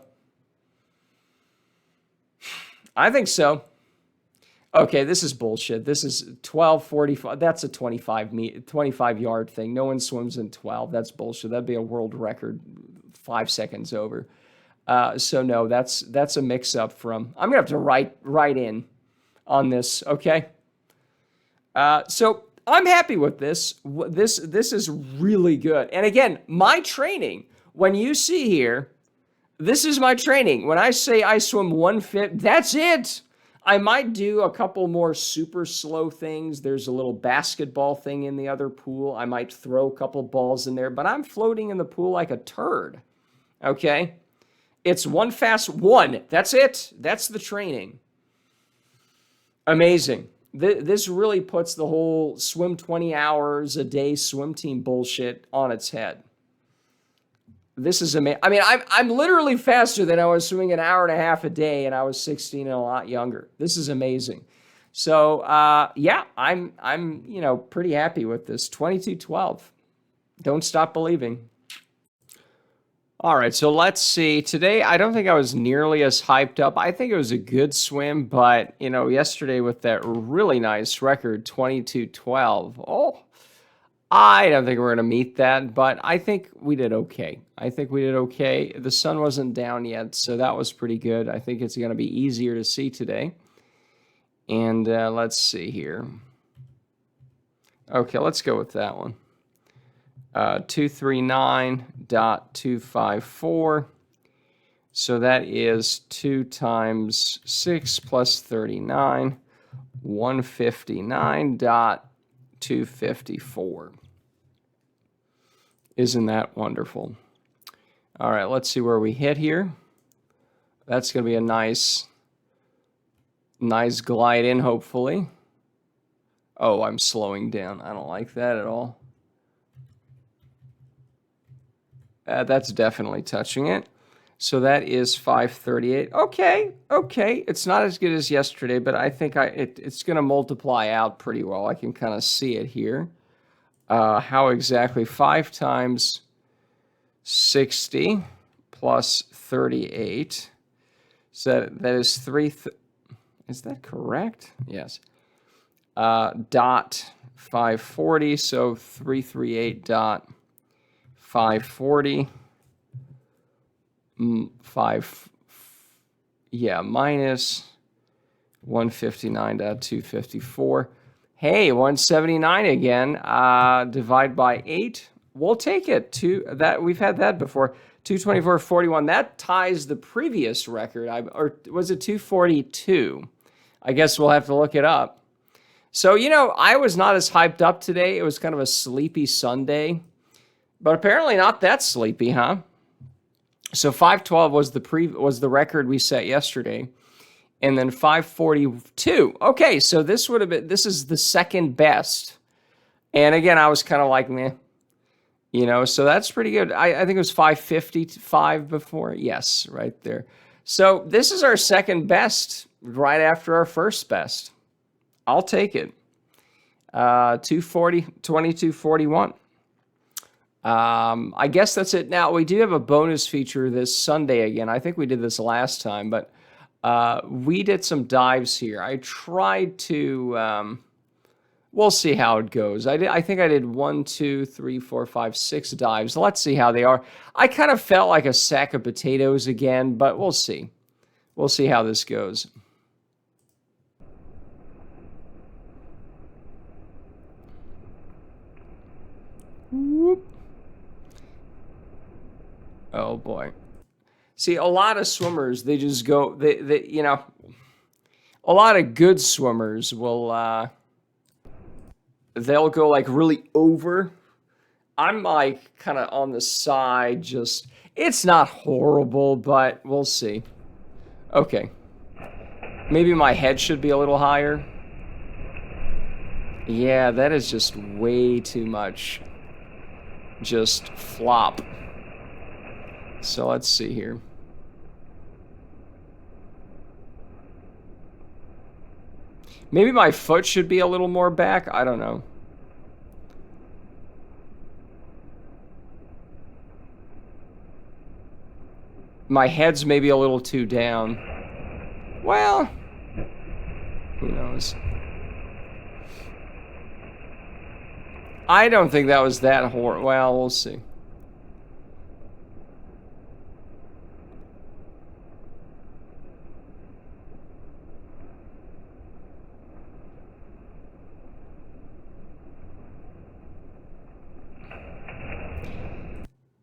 Speaker 1: Okay, this is bullshit. This is 12:45. That's a 25-yard thing. No one swims in 12. That's bullshit. That'd be a world record 5 seconds over. So no, that's a mix-up from. I'm gonna have to write in on this. Okay. So I'm happy with this. This is really good. And again, my training. When you see here. This is my training. When I say I swim 150, that's it. I might do a couple more super slow things. There's a little basketball thing in the other pool. I might throw a couple balls in there, but I'm floating in the pool like a turd. Okay? It's one fast one. That's it. That's the training. Amazing. This really puts the whole swim 20 hours a day swim team bullshit on its head. This is amazing. I mean, I'm literally faster than I was swimming an hour and a half a day, and I was 16 and a lot younger. This is amazing. So yeah, I'm pretty happy with this 22:12. Don't stop believing. All right, so let's see. Today, I don't think I was nearly as hyped up. I think it was a good swim, but yesterday with that really nice record 22:12. Oh. I don't think we're going to meet that, but I think we did okay. The sun wasn't down yet, so that was pretty good. I think it's going to be easier to see today. And let's see here. Okay, let's go with that one. 239.254. So that is 2 times 6 plus 39, 159.254. Isn't that wonderful? All right, let's see where we hit here. That's going to be a nice glide in, hopefully. Oh, I'm slowing down. I don't like that at all. That's definitely touching it. So that is 538. Okay. It's not as good as yesterday, but I think it's going to multiply out pretty well. I can kind of see it here. How exactly? 5 times 60 plus 38. So that is 3. Is that correct? Yes. Dot 540. So 338 dot 540. Minus 159.254. Hey, 179 again. Divide by 8. We'll take it. We've had that before. 224.41. That ties the previous record. Or was it 242? I guess we'll have to look it up. So, I was not as hyped up today. It was kind of a sleepy Sunday. But apparently not that sleepy, huh? So 512 was the record we set yesterday. And then 542. Okay, so this is the second best. And again, I was kind of like, meh. So that's pretty good. I think it was 555 before. Yes, right there. So this is our second best right after our first best. I'll take it. 22:41. I guess that's it. Now, we do have a bonus feature this Sunday again. I think we did this last time, but we did some dives here. I tried to, we'll see how it goes. I think I did 1, 2, 3, 4, 5, 6 dives. Let's see how they are. I kind of felt like a sack of potatoes again, but we'll see. We'll see how this goes. Whoop. Oh boy. See, a lot of swimmers, they just go, a lot of good swimmers will, they'll go like really over. I'm like kind of on the side, just, it's not horrible, but we'll see. Okay. Maybe my head should be a little higher. Yeah, that is just way too much. Just flop. So let's see here. Maybe my foot should be a little more back. I don't know. My head's maybe a little too down. Well, who knows? I don't think that was that horrible. Well, we'll see.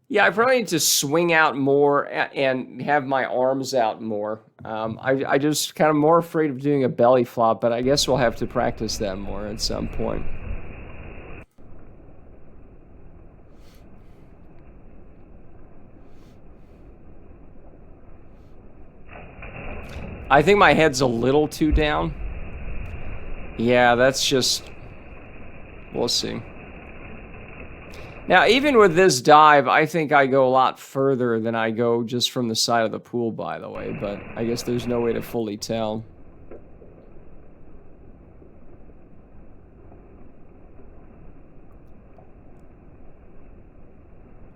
Speaker 1: Yeah, I probably need to swing out more and have my arms out more. I just kind of more afraid of doing a belly flop, but I guess we'll have to practice that more at some point. I think my head's a little too down. Yeah, that's just... We'll see. Now, even with this dive, I think I go a lot further than I go just from the side of the pool, by the way, but I guess there's no way to fully tell.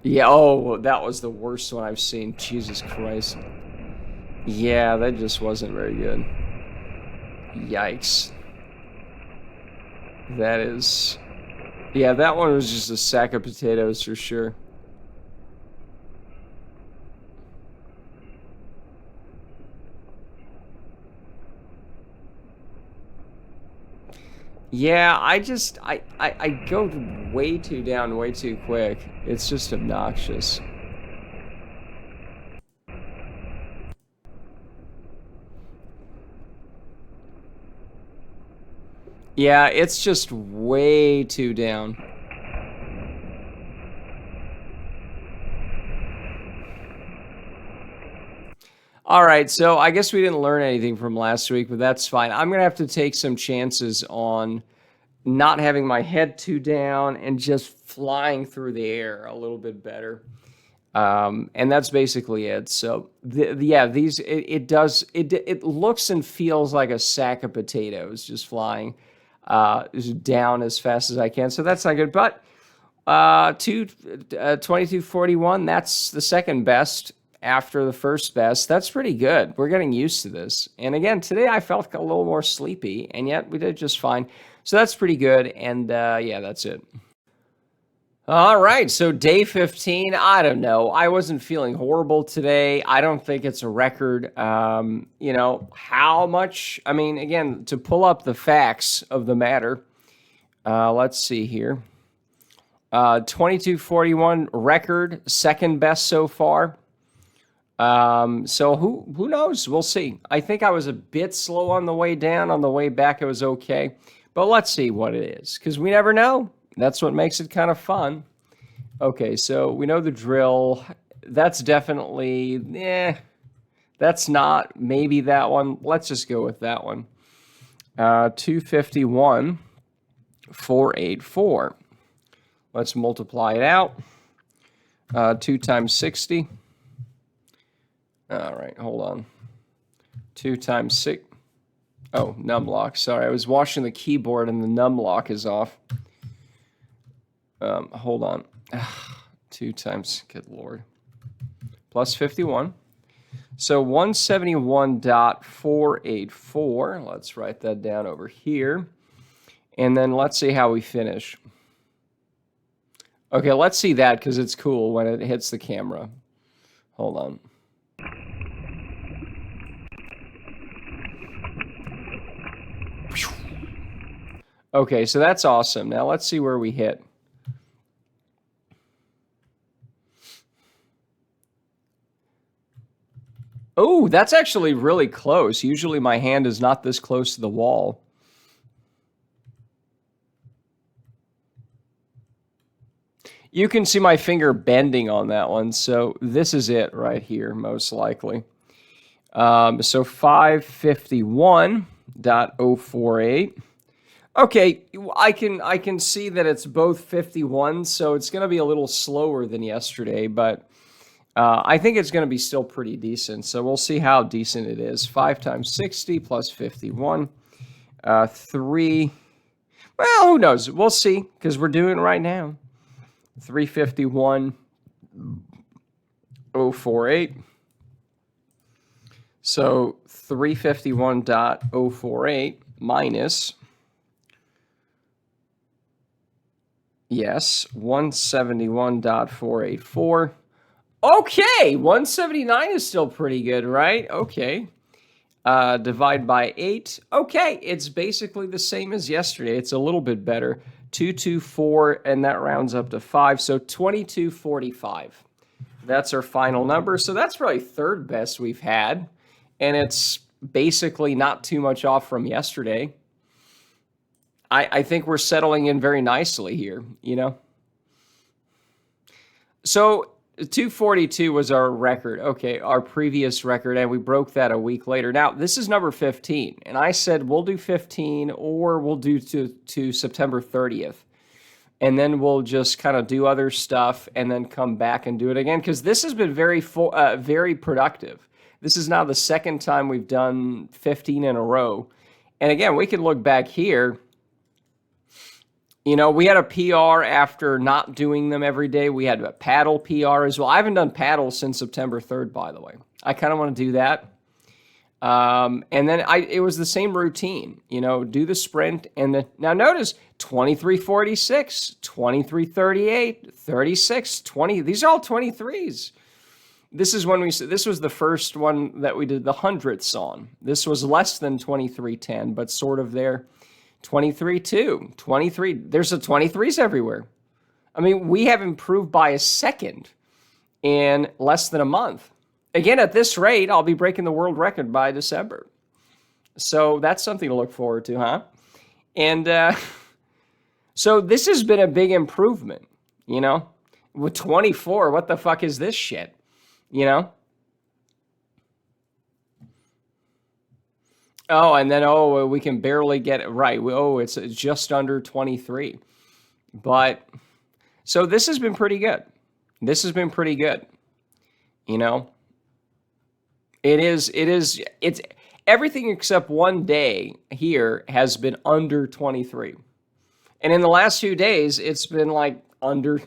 Speaker 1: Yeah, oh, that was the worst one I've seen. Jesus Christ. Yeah, that just wasn't very good. Yikes. That is... Yeah, that one was just a sack of potatoes for sure. Yeah, I go way too down, way too quick. It's just obnoxious. Yeah, it's just way too down. All right, so I guess we didn't learn anything from last week, but that's fine. I'm going to have to take some chances on not having my head too down and just flying through the air a little bit better. And that's basically it. So, yeah, it looks and feels like a sack of potatoes just flying down as fast as I can. So that's not good. But 2241, that's the second best after the first best. That's pretty good. We're getting used to this. And again, today I felt a little more sleepy, and yet we did just fine. So that's pretty good. And yeah, that's it. All right, so day 15, I don't know. I wasn't feeling horrible today. I don't think it's a record. You know, how much? I mean, again, to pull up the facts of the matter, let's see here. 2241 record, second best so far. So who knows? We'll see. I think I was a bit slow on the way down. On the way back, it was okay. But let's see what it is, because we never know. That's what makes it kind of fun. Okay, so we know the drill. That's definitely, that's not. Maybe that one. Let's just go with that one. 251, 484. Let's multiply it out. 2 times 60. All right, hold on. 2 times 6. Oh, numlock. Sorry, I was washing the keyboard and the numlock is off. Hold on. 2 times, good Lord. Plus 51. So 171.484. Let's write that down over here. And then let's see how we finish. Okay, let's see that because it's cool when it hits the camera. Hold on. Okay, so that's awesome. Now let's see where we hit. Oh, that's actually really close. Usually my hand is not this close to the wall. You can see my finger bending on that one. So this is it right here, most likely. So 551.048. Okay, I can see that it's both 51, so it's going to be a little slower than yesterday, but I think it's going to be still pretty decent. So we'll see how decent it is. 5 times 60 plus 51. 3. Well, who knows? We'll see because we're doing it right now. 351.048. So 351.048 minus, yes, 171.484. Okay, 179 is still pretty good, right? Okay. Divide by 8. Okay, it's basically the same as yesterday. It's a little bit better. 224, and that rounds up to 5. So 2245. That's our final number. So that's probably third best we've had. And it's basically not too much off from yesterday. I think we're settling in very nicely here, you know? So 242 was our record. Okay, our previous record, and we broke that a week later. Now, this is number 15, and I said we'll do 15 or we'll do to September 30th. and then we'll just kind of do other stuff and then come back and do it again, because this has been very productive. This is now the second time we've done 15 in a row. And again, we can look back here. You know, we had a PR after not doing them every day. We had a paddle PR as well. I haven't done paddle since September 3rd, by the way. I kind of want to do that. And then it was the same routine, you know, do the sprint. And then, now notice 23:46, 23:38, 36, 20. These are all 23s. This is when this was the first one that we did the hundredths on. This was less than 23:10, but sort of there. 23:2, 23. There's a 23s everywhere. I mean, we have improved by a second in less than a month. Again, at this rate, I'll be breaking the world record by December. So that's something to look forward to, huh? And so this has been a big improvement, you know? With 24, what the fuck is this shit? You know? Oh, and then, we can barely get it right. It's just under 23. But, so this has been pretty good. This has been pretty good. You know? It's everything except one day here has been under 23. And in the last few days, it's been like under,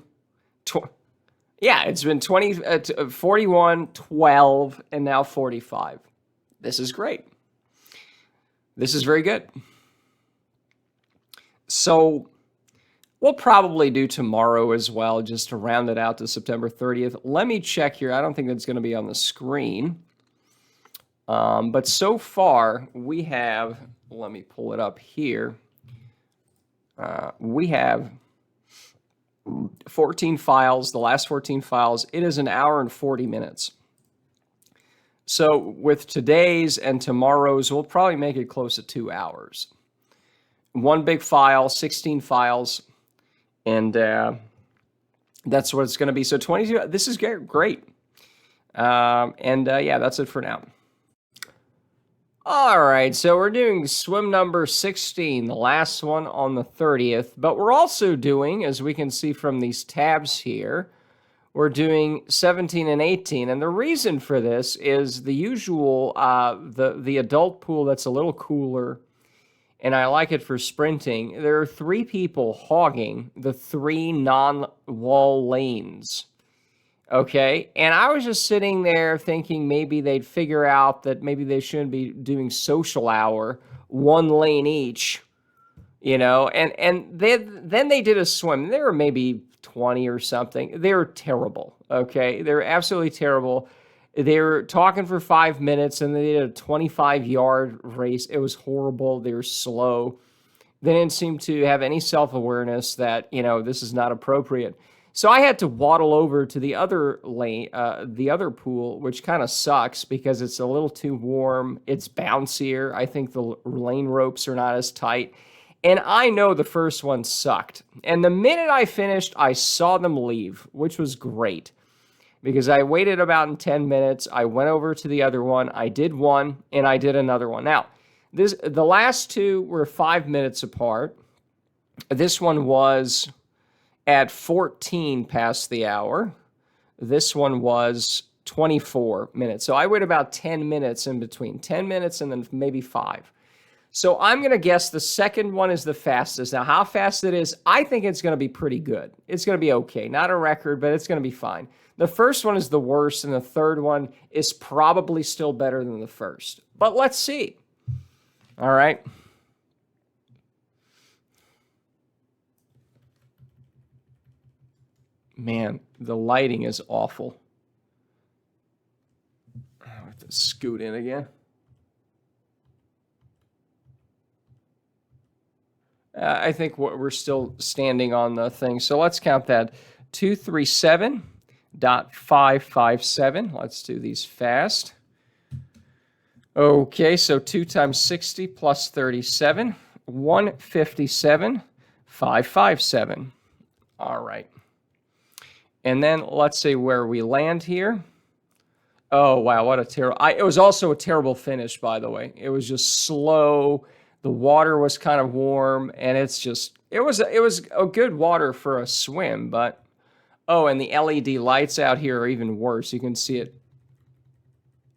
Speaker 1: it's been 41, 12, and now 45. This is great. This is very good. So we'll probably do tomorrow as well, just to round it out to September 30th. Let me check here. I don't think that's going to be on the screen. But so far, we have, let me pull it up here. We have 14 files, the last 14 files. It is an hour and 40 minutes. So with today's and tomorrow's, we'll probably make it close to 2 hours. One big file, 16 files, and that's what it's going to be. So 22, this is great. Yeah, that's it for now. All right, so we're doing swim number 16, the last one on the 30th, but we're also doing, as we can see from these tabs here, we're doing 17 and 18, and the reason for this is the usual, the adult pool that's a little cooler, and I like it for sprinting. There are 3 people hogging the 3 non-wall lanes. Okay, and I was just sitting there thinking maybe they'd figure out that maybe they shouldn't be doing social hour, 1 lane each, you know, and then they did a swim. There were maybe 20 or something. They were terrible, okay? They were absolutely terrible. They were talking for 5 minutes, and they did a 25-yard race. It was horrible. They were slow. They didn't seem to have any self-awareness that, you know, this is not appropriate. So I had to waddle over to the other lane, the other pool, which kind of sucks because it's a little too warm. It's bouncier. I think the lane ropes are not as tight. And I know the first one sucked. And the minute I finished, I saw them leave, which was great. Because I waited about 10 minutes. I went over to the other one. I did one, and I did another one. Now, the last 2 were 5 minutes apart. This one was at 14 past the hour. This one was 24 minutes. So I wait about 10 minutes in between. 10 minutes and then maybe 5. So I'm going to guess the second one is the fastest. Now, how fast it is, I think it's going to be pretty good. It's going to be okay. Not a record, but it's going to be fine. The first one is the worst, and the third one is probably still better than the first. But let's see. All right. Man, the lighting is awful. I have to scoot in again. I think we're still standing on the thing. So let's count that. 237.557. Let's do these fast. Okay, so 2 times 60 plus 37. 157.557. All right. And then let's see where we land here. Oh, wow, what a terrible... it was also a terrible finish, by the way. It was just slow. The water was kind of warm, and it was a good water for a swim, but oh, and the LED lights out here are even worse. You can see it.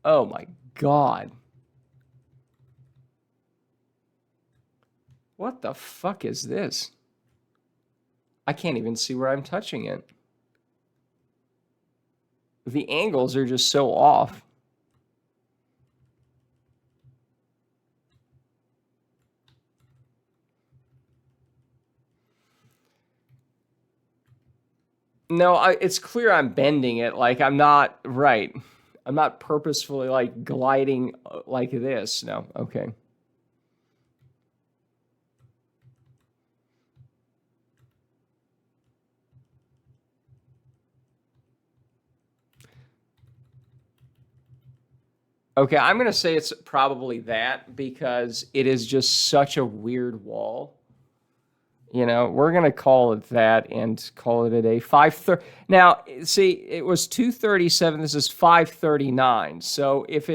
Speaker 1: Oh my God. What the fuck is this? I can't even see where I'm touching it. The angles are just so off. No, it's clear I'm bending it. Like, I'm not right. I'm not purposefully, like, gliding like this. No, okay. Okay, I'm going to say it's probably that because it is just such a weird wall. You know, we're going to call it that and call it a day. 5:30. Now, see, it was 2:37. This is 5:39. So if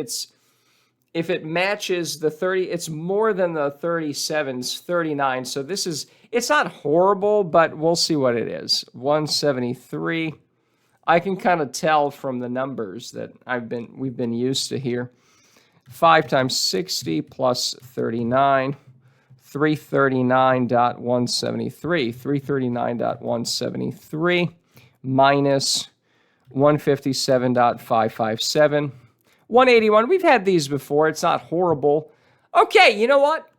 Speaker 1: it matches the 30, it's more than the 37's 39. So it's not horrible, but we'll see what it is. 173. I can kind of tell from the numbers that we've been used to here. 5 times 60 plus 39, 339.173. 339.173 minus 157.557. 181. We've had these before. It's not horrible. Okay, you know what?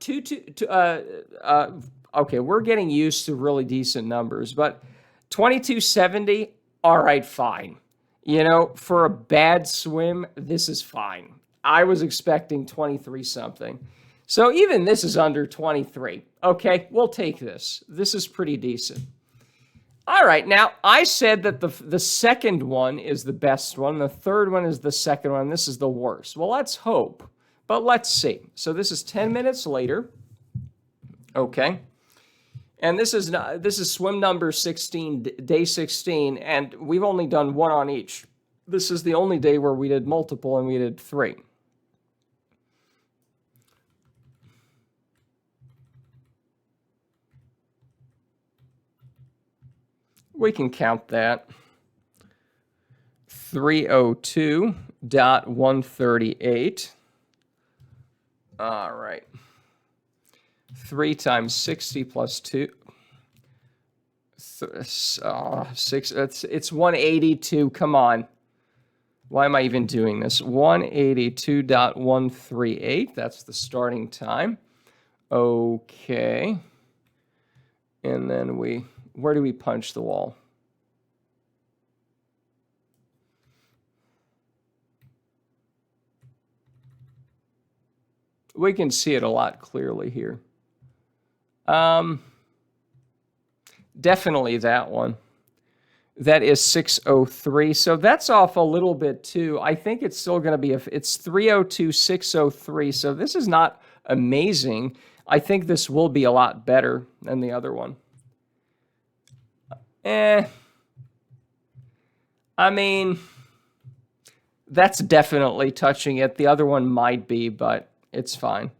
Speaker 1: Okay, we're getting used to really decent numbers, but 2270. All right, fine. You know, for a bad swim, this is fine. I was expecting 23 something. So even this is under 23. Okay, we'll take this. This is pretty decent. All right, now I said that the second one is the best one. The third one is the second one. This is the worst. Well, let's hope, but let's see. So this is 10 minutes later. Okay. And this is swim number 16, day 16, and we've only done one on each. This is the only day where we did multiple, and we did 3. We can count that. 302.138. All right. 3 times 60 plus 2. 6. It's 182. Come on. Why am I even doing this? 182.138. That's the starting time. Okay. And then where do we punch the wall? We can see it a lot clearly here. Definitely that one. That is 603. So that's off a little bit too. I think it's still going to be, it's 302.603. So this is not amazing. I think this will be a lot better than the other one. I mean, that's definitely touching it. The other one might be, but it's fine.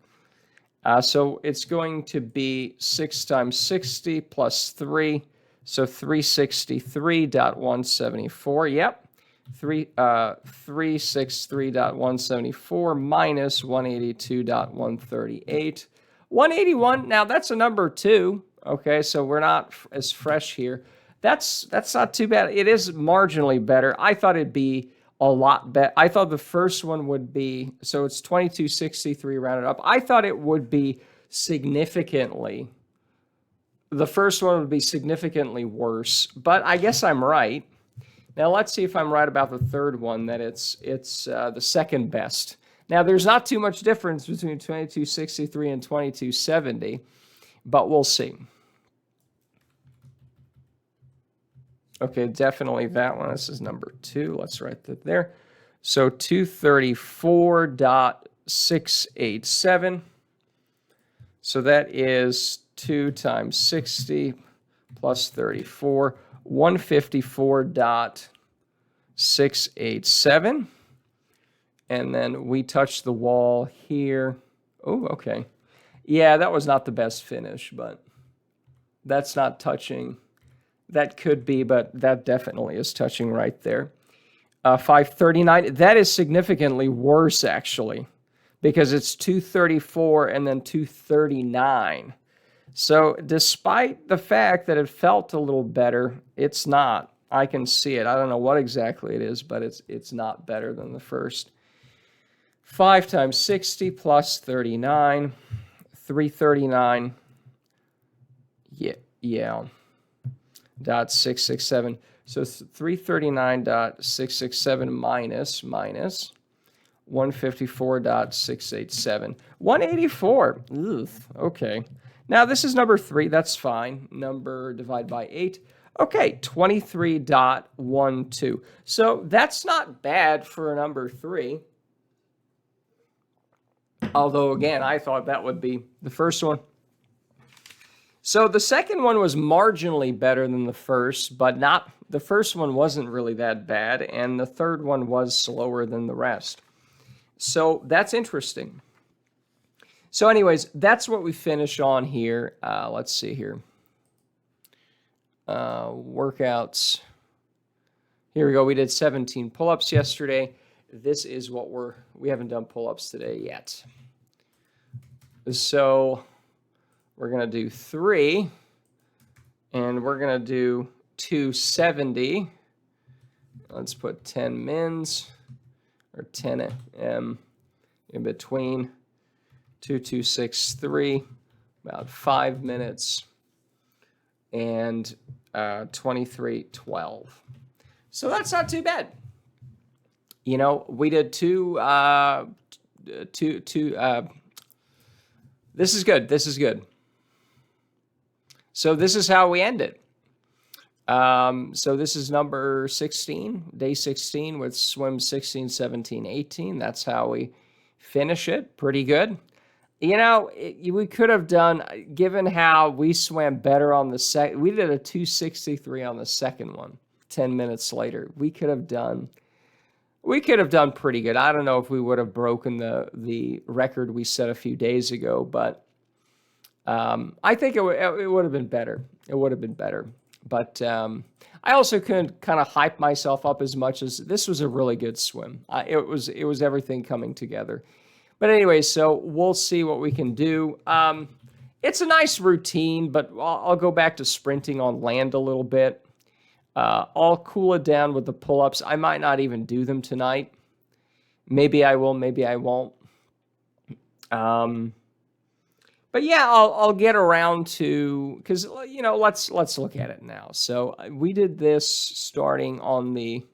Speaker 1: So it's going to be 6 times 60 plus 3. So 363.174. Yep. 363.174 minus 182.138. 181. Now that's a number 2. Okay, so we're not as fresh here. That's not too bad. It is marginally better. I thought it'd be a lot better. I thought the first one would be, so it's 2263 rounded up. I thought it would be significantly, the first one would be significantly worse, but I guess I'm right. Now let's see if I'm right about the third one, that it's the second best. Now there's not too much difference between 2263 and 2270, but we'll see. Okay, definitely that one. This is number 2. Let's write that there. So 234.687. So that is 2 times 60 plus 34. 154.687. And then we touch the wall here. Oh, okay. Yeah, that was not the best finish, but that's not touching. That could be, but that definitely is touching right there. 539. That is significantly worse, actually, because it's 234 and then 239. So despite the fact that it felt a little better, it's not. I can see it. I don't know what exactly it is, but it's not better than the first. 5 times 60 plus 39. 339. Yeah. Dot 667. So 339.667 minus 154.687. 184. Ugh, okay. Now this is number 3. That's fine. Number divided by 8. Okay, 23.12. So that's not bad for a number 3. Although, again, I thought that would be the first one. So the second one was marginally better than the first, but not the first one wasn't really that bad, and the third one was slower than the rest. So that's interesting. So anyways, that's what we finish on here. Let's see here. Workouts. Here we go. We did 17 pull-ups yesterday. This is what we haven't done pull-ups today yet. So we're going to do 3, and we're going to do 270. Let's put 10 mins, or 10 m in between. 2263, about 5 minutes, and 2312. So that's not too bad. You know, we did two. This is good. This is good. So this is how we end it. So this is number 16, day 16 with swim 16, 17, 18. That's how we finish it. Pretty good. You know, we could have done, given how we swam better on the second, we did a 263 on the second one, 10 minutes later. We could have done pretty good. I don't know if we would have broken the record we set a few days ago, but I think it would have been better. It would have been better. But I also couldn't kind of hype myself up as much as this was a really good swim. It was everything coming together. But anyway, so we'll see what we can do. It's a nice routine, but I'll go back to sprinting on land a little bit. I'll cool it down with the pull-ups. I might not even do them tonight. Maybe I will, maybe I won't. But yeah, I'll get around to, because, you know, let's look at it now. So we did this starting on the,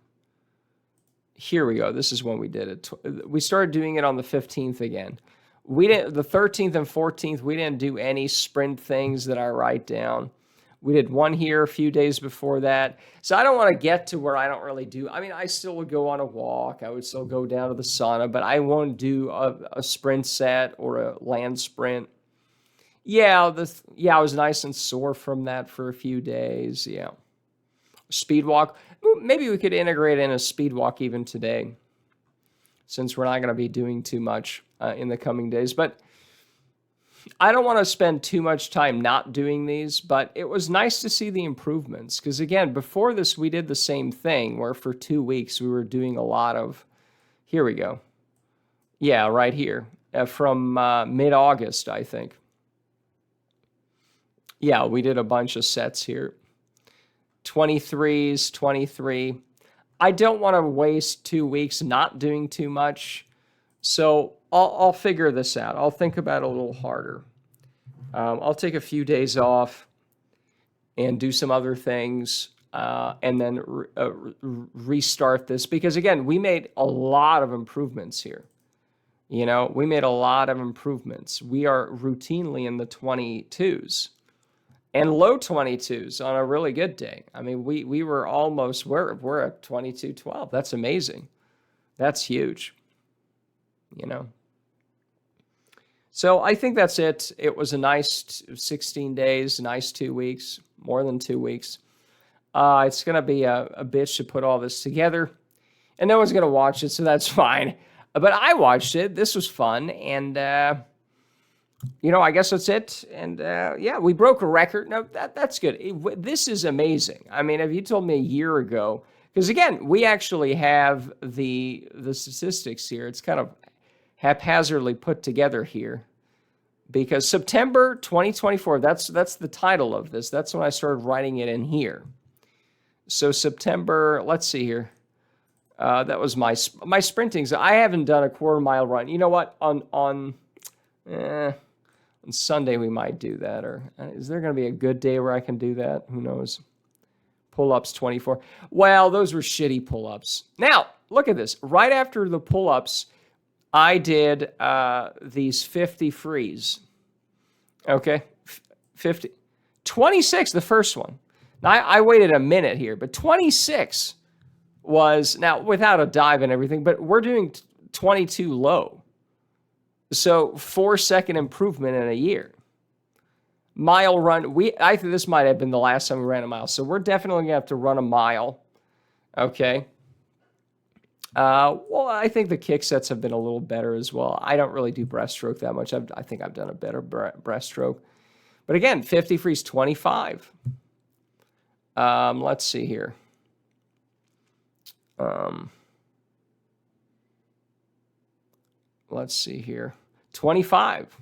Speaker 1: here we go. This is when we did it. We started doing it on the 15th again. We didn't, the 13th and 14th, we didn't do any sprint things that I write down. We did one here a few days before that. So I don't want to get to where I don't really do. I mean, I still would go on a walk. I would still go down to the sauna, but I won't do a sprint set or a land sprint. Yeah, I was nice and sore from that for a few days. Yeah. Speed walk. Maybe we could integrate in a speed walk even today, since we're not going to be doing too much in the coming days. But I don't want to spend too much time not doing these, but it was nice to see the improvements. Because again, before this, we did the same thing where for 2 weeks we were doing a lot of, here we go. Yeah, right here from mid-August, I think. Yeah, we did a bunch of sets here. 23s, 23. I don't want to waste 2 weeks not doing too much. So I'll figure this out. I'll think about it a little harder. I'll take a few days off and do some other things and then restart this. Because again, we made a lot of improvements here. You know, we made a lot of improvements. We are routinely in the 22s. And low 22s on a really good day. I mean, we were almost, we're at 22:12. That's amazing. That's huge. You know. So I think that's it. It was a nice 16 days, nice 2 weeks, more than 2 weeks. It's going to be a bitch to put all this together. And no one's going to watch it, so that's fine. But I watched it. This was fun. And I guess that's it. And yeah, we broke a record. No, that's good. This is amazing. I mean, if you told me a year ago, because again, we actually have the statistics here. It's kind of haphazardly put together here. Because September 2024, that's the title of this. That's when I started writing it in here. So September, let's see here. That was my sprinting. So I haven't done a quarter-mile run. You know what? On Sunday we might do that. Or is there going to be a good day where I can do that? Who knows? Pull-ups 24. Well, those were shitty pull-ups. Now, look at this. Right after the pull-ups, I did these 50 frees. Okay, 50. 26, the first one. Now, I waited a minute here, but 26 was, now without a dive and everything, but we're doing 22 low. So 4-second improvement in a year. Mile run, I think this might have been the last time we ran a mile. So we're definitely going to have to run a mile. Okay. Well, I think the kick sets have been a little better as well. I don't really do breaststroke that much. I think I've done a better breaststroke. But again, 50 frees, 25. Let's see here. Let's see here. 25.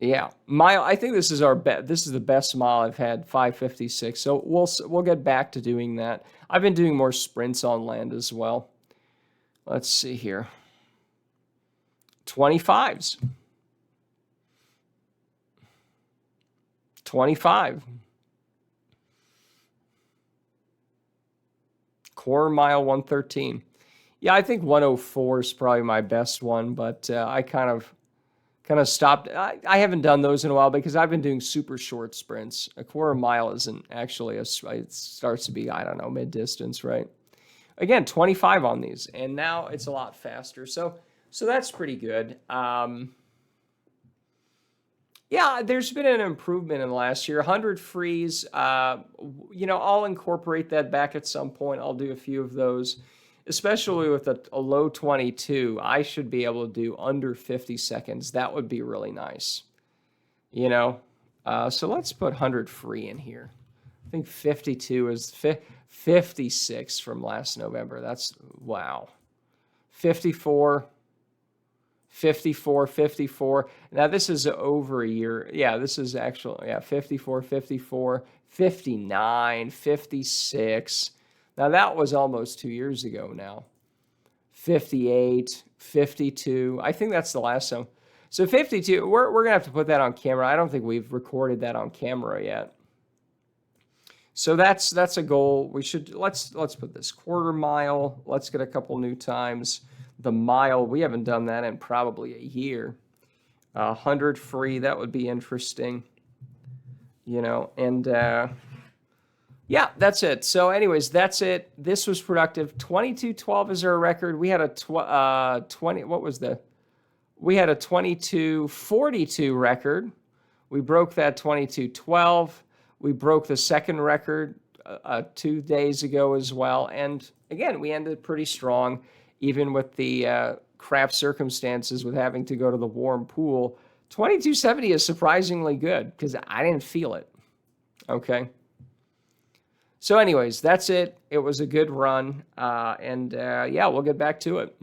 Speaker 1: Yeah, mile. I think this is our best. This is the best mile I've had, 5:56. So we'll get back to doing that. I've been doing more sprints on land as well. Let's see here. 25s. 25. Quarter mile 113. Yeah, I think 104 is probably my best one, but I kind of stopped. I haven't done those in a while because I've been doing super short sprints. A quarter mile isn't actually it starts to be, I don't know, mid distance, right? Again, 25 on these, and now it's a lot faster. So that's pretty good. Yeah, there's been an improvement in the last year. 100 frees, I'll incorporate that back at some point. I'll do a few of those, especially with a low 22. I should be able to do under 50 seconds. That would be really nice, So let's put 100 free in here. I think 52 is 56 from last November. That's, wow. 54. 54, 54. Now, this is over a year. Yeah, this is actually, 54, 54, 59, 56. Now, that was almost 2 years ago now. 58, 52. I think that's the last time. So 52, we're going to have to put that on camera. I don't think we've recorded that on camera yet. So that's a goal. We should, let's put this quarter mile. Let's get a couple new times. The mile, we haven't done that in probably a year. 100 free, that would be interesting. And yeah, that's it. So anyways, that's it. This was productive. 22:12 is our record. We had a 22:42 record. We broke that 22:12. We broke the second record 2 days ago as well. And again, we ended pretty strong, even with the crap circumstances with having to go to the warm pool. 22:70 is surprisingly good because I didn't feel it. Okay. So anyways, that's it. It was a good run. Yeah, we'll get back to it.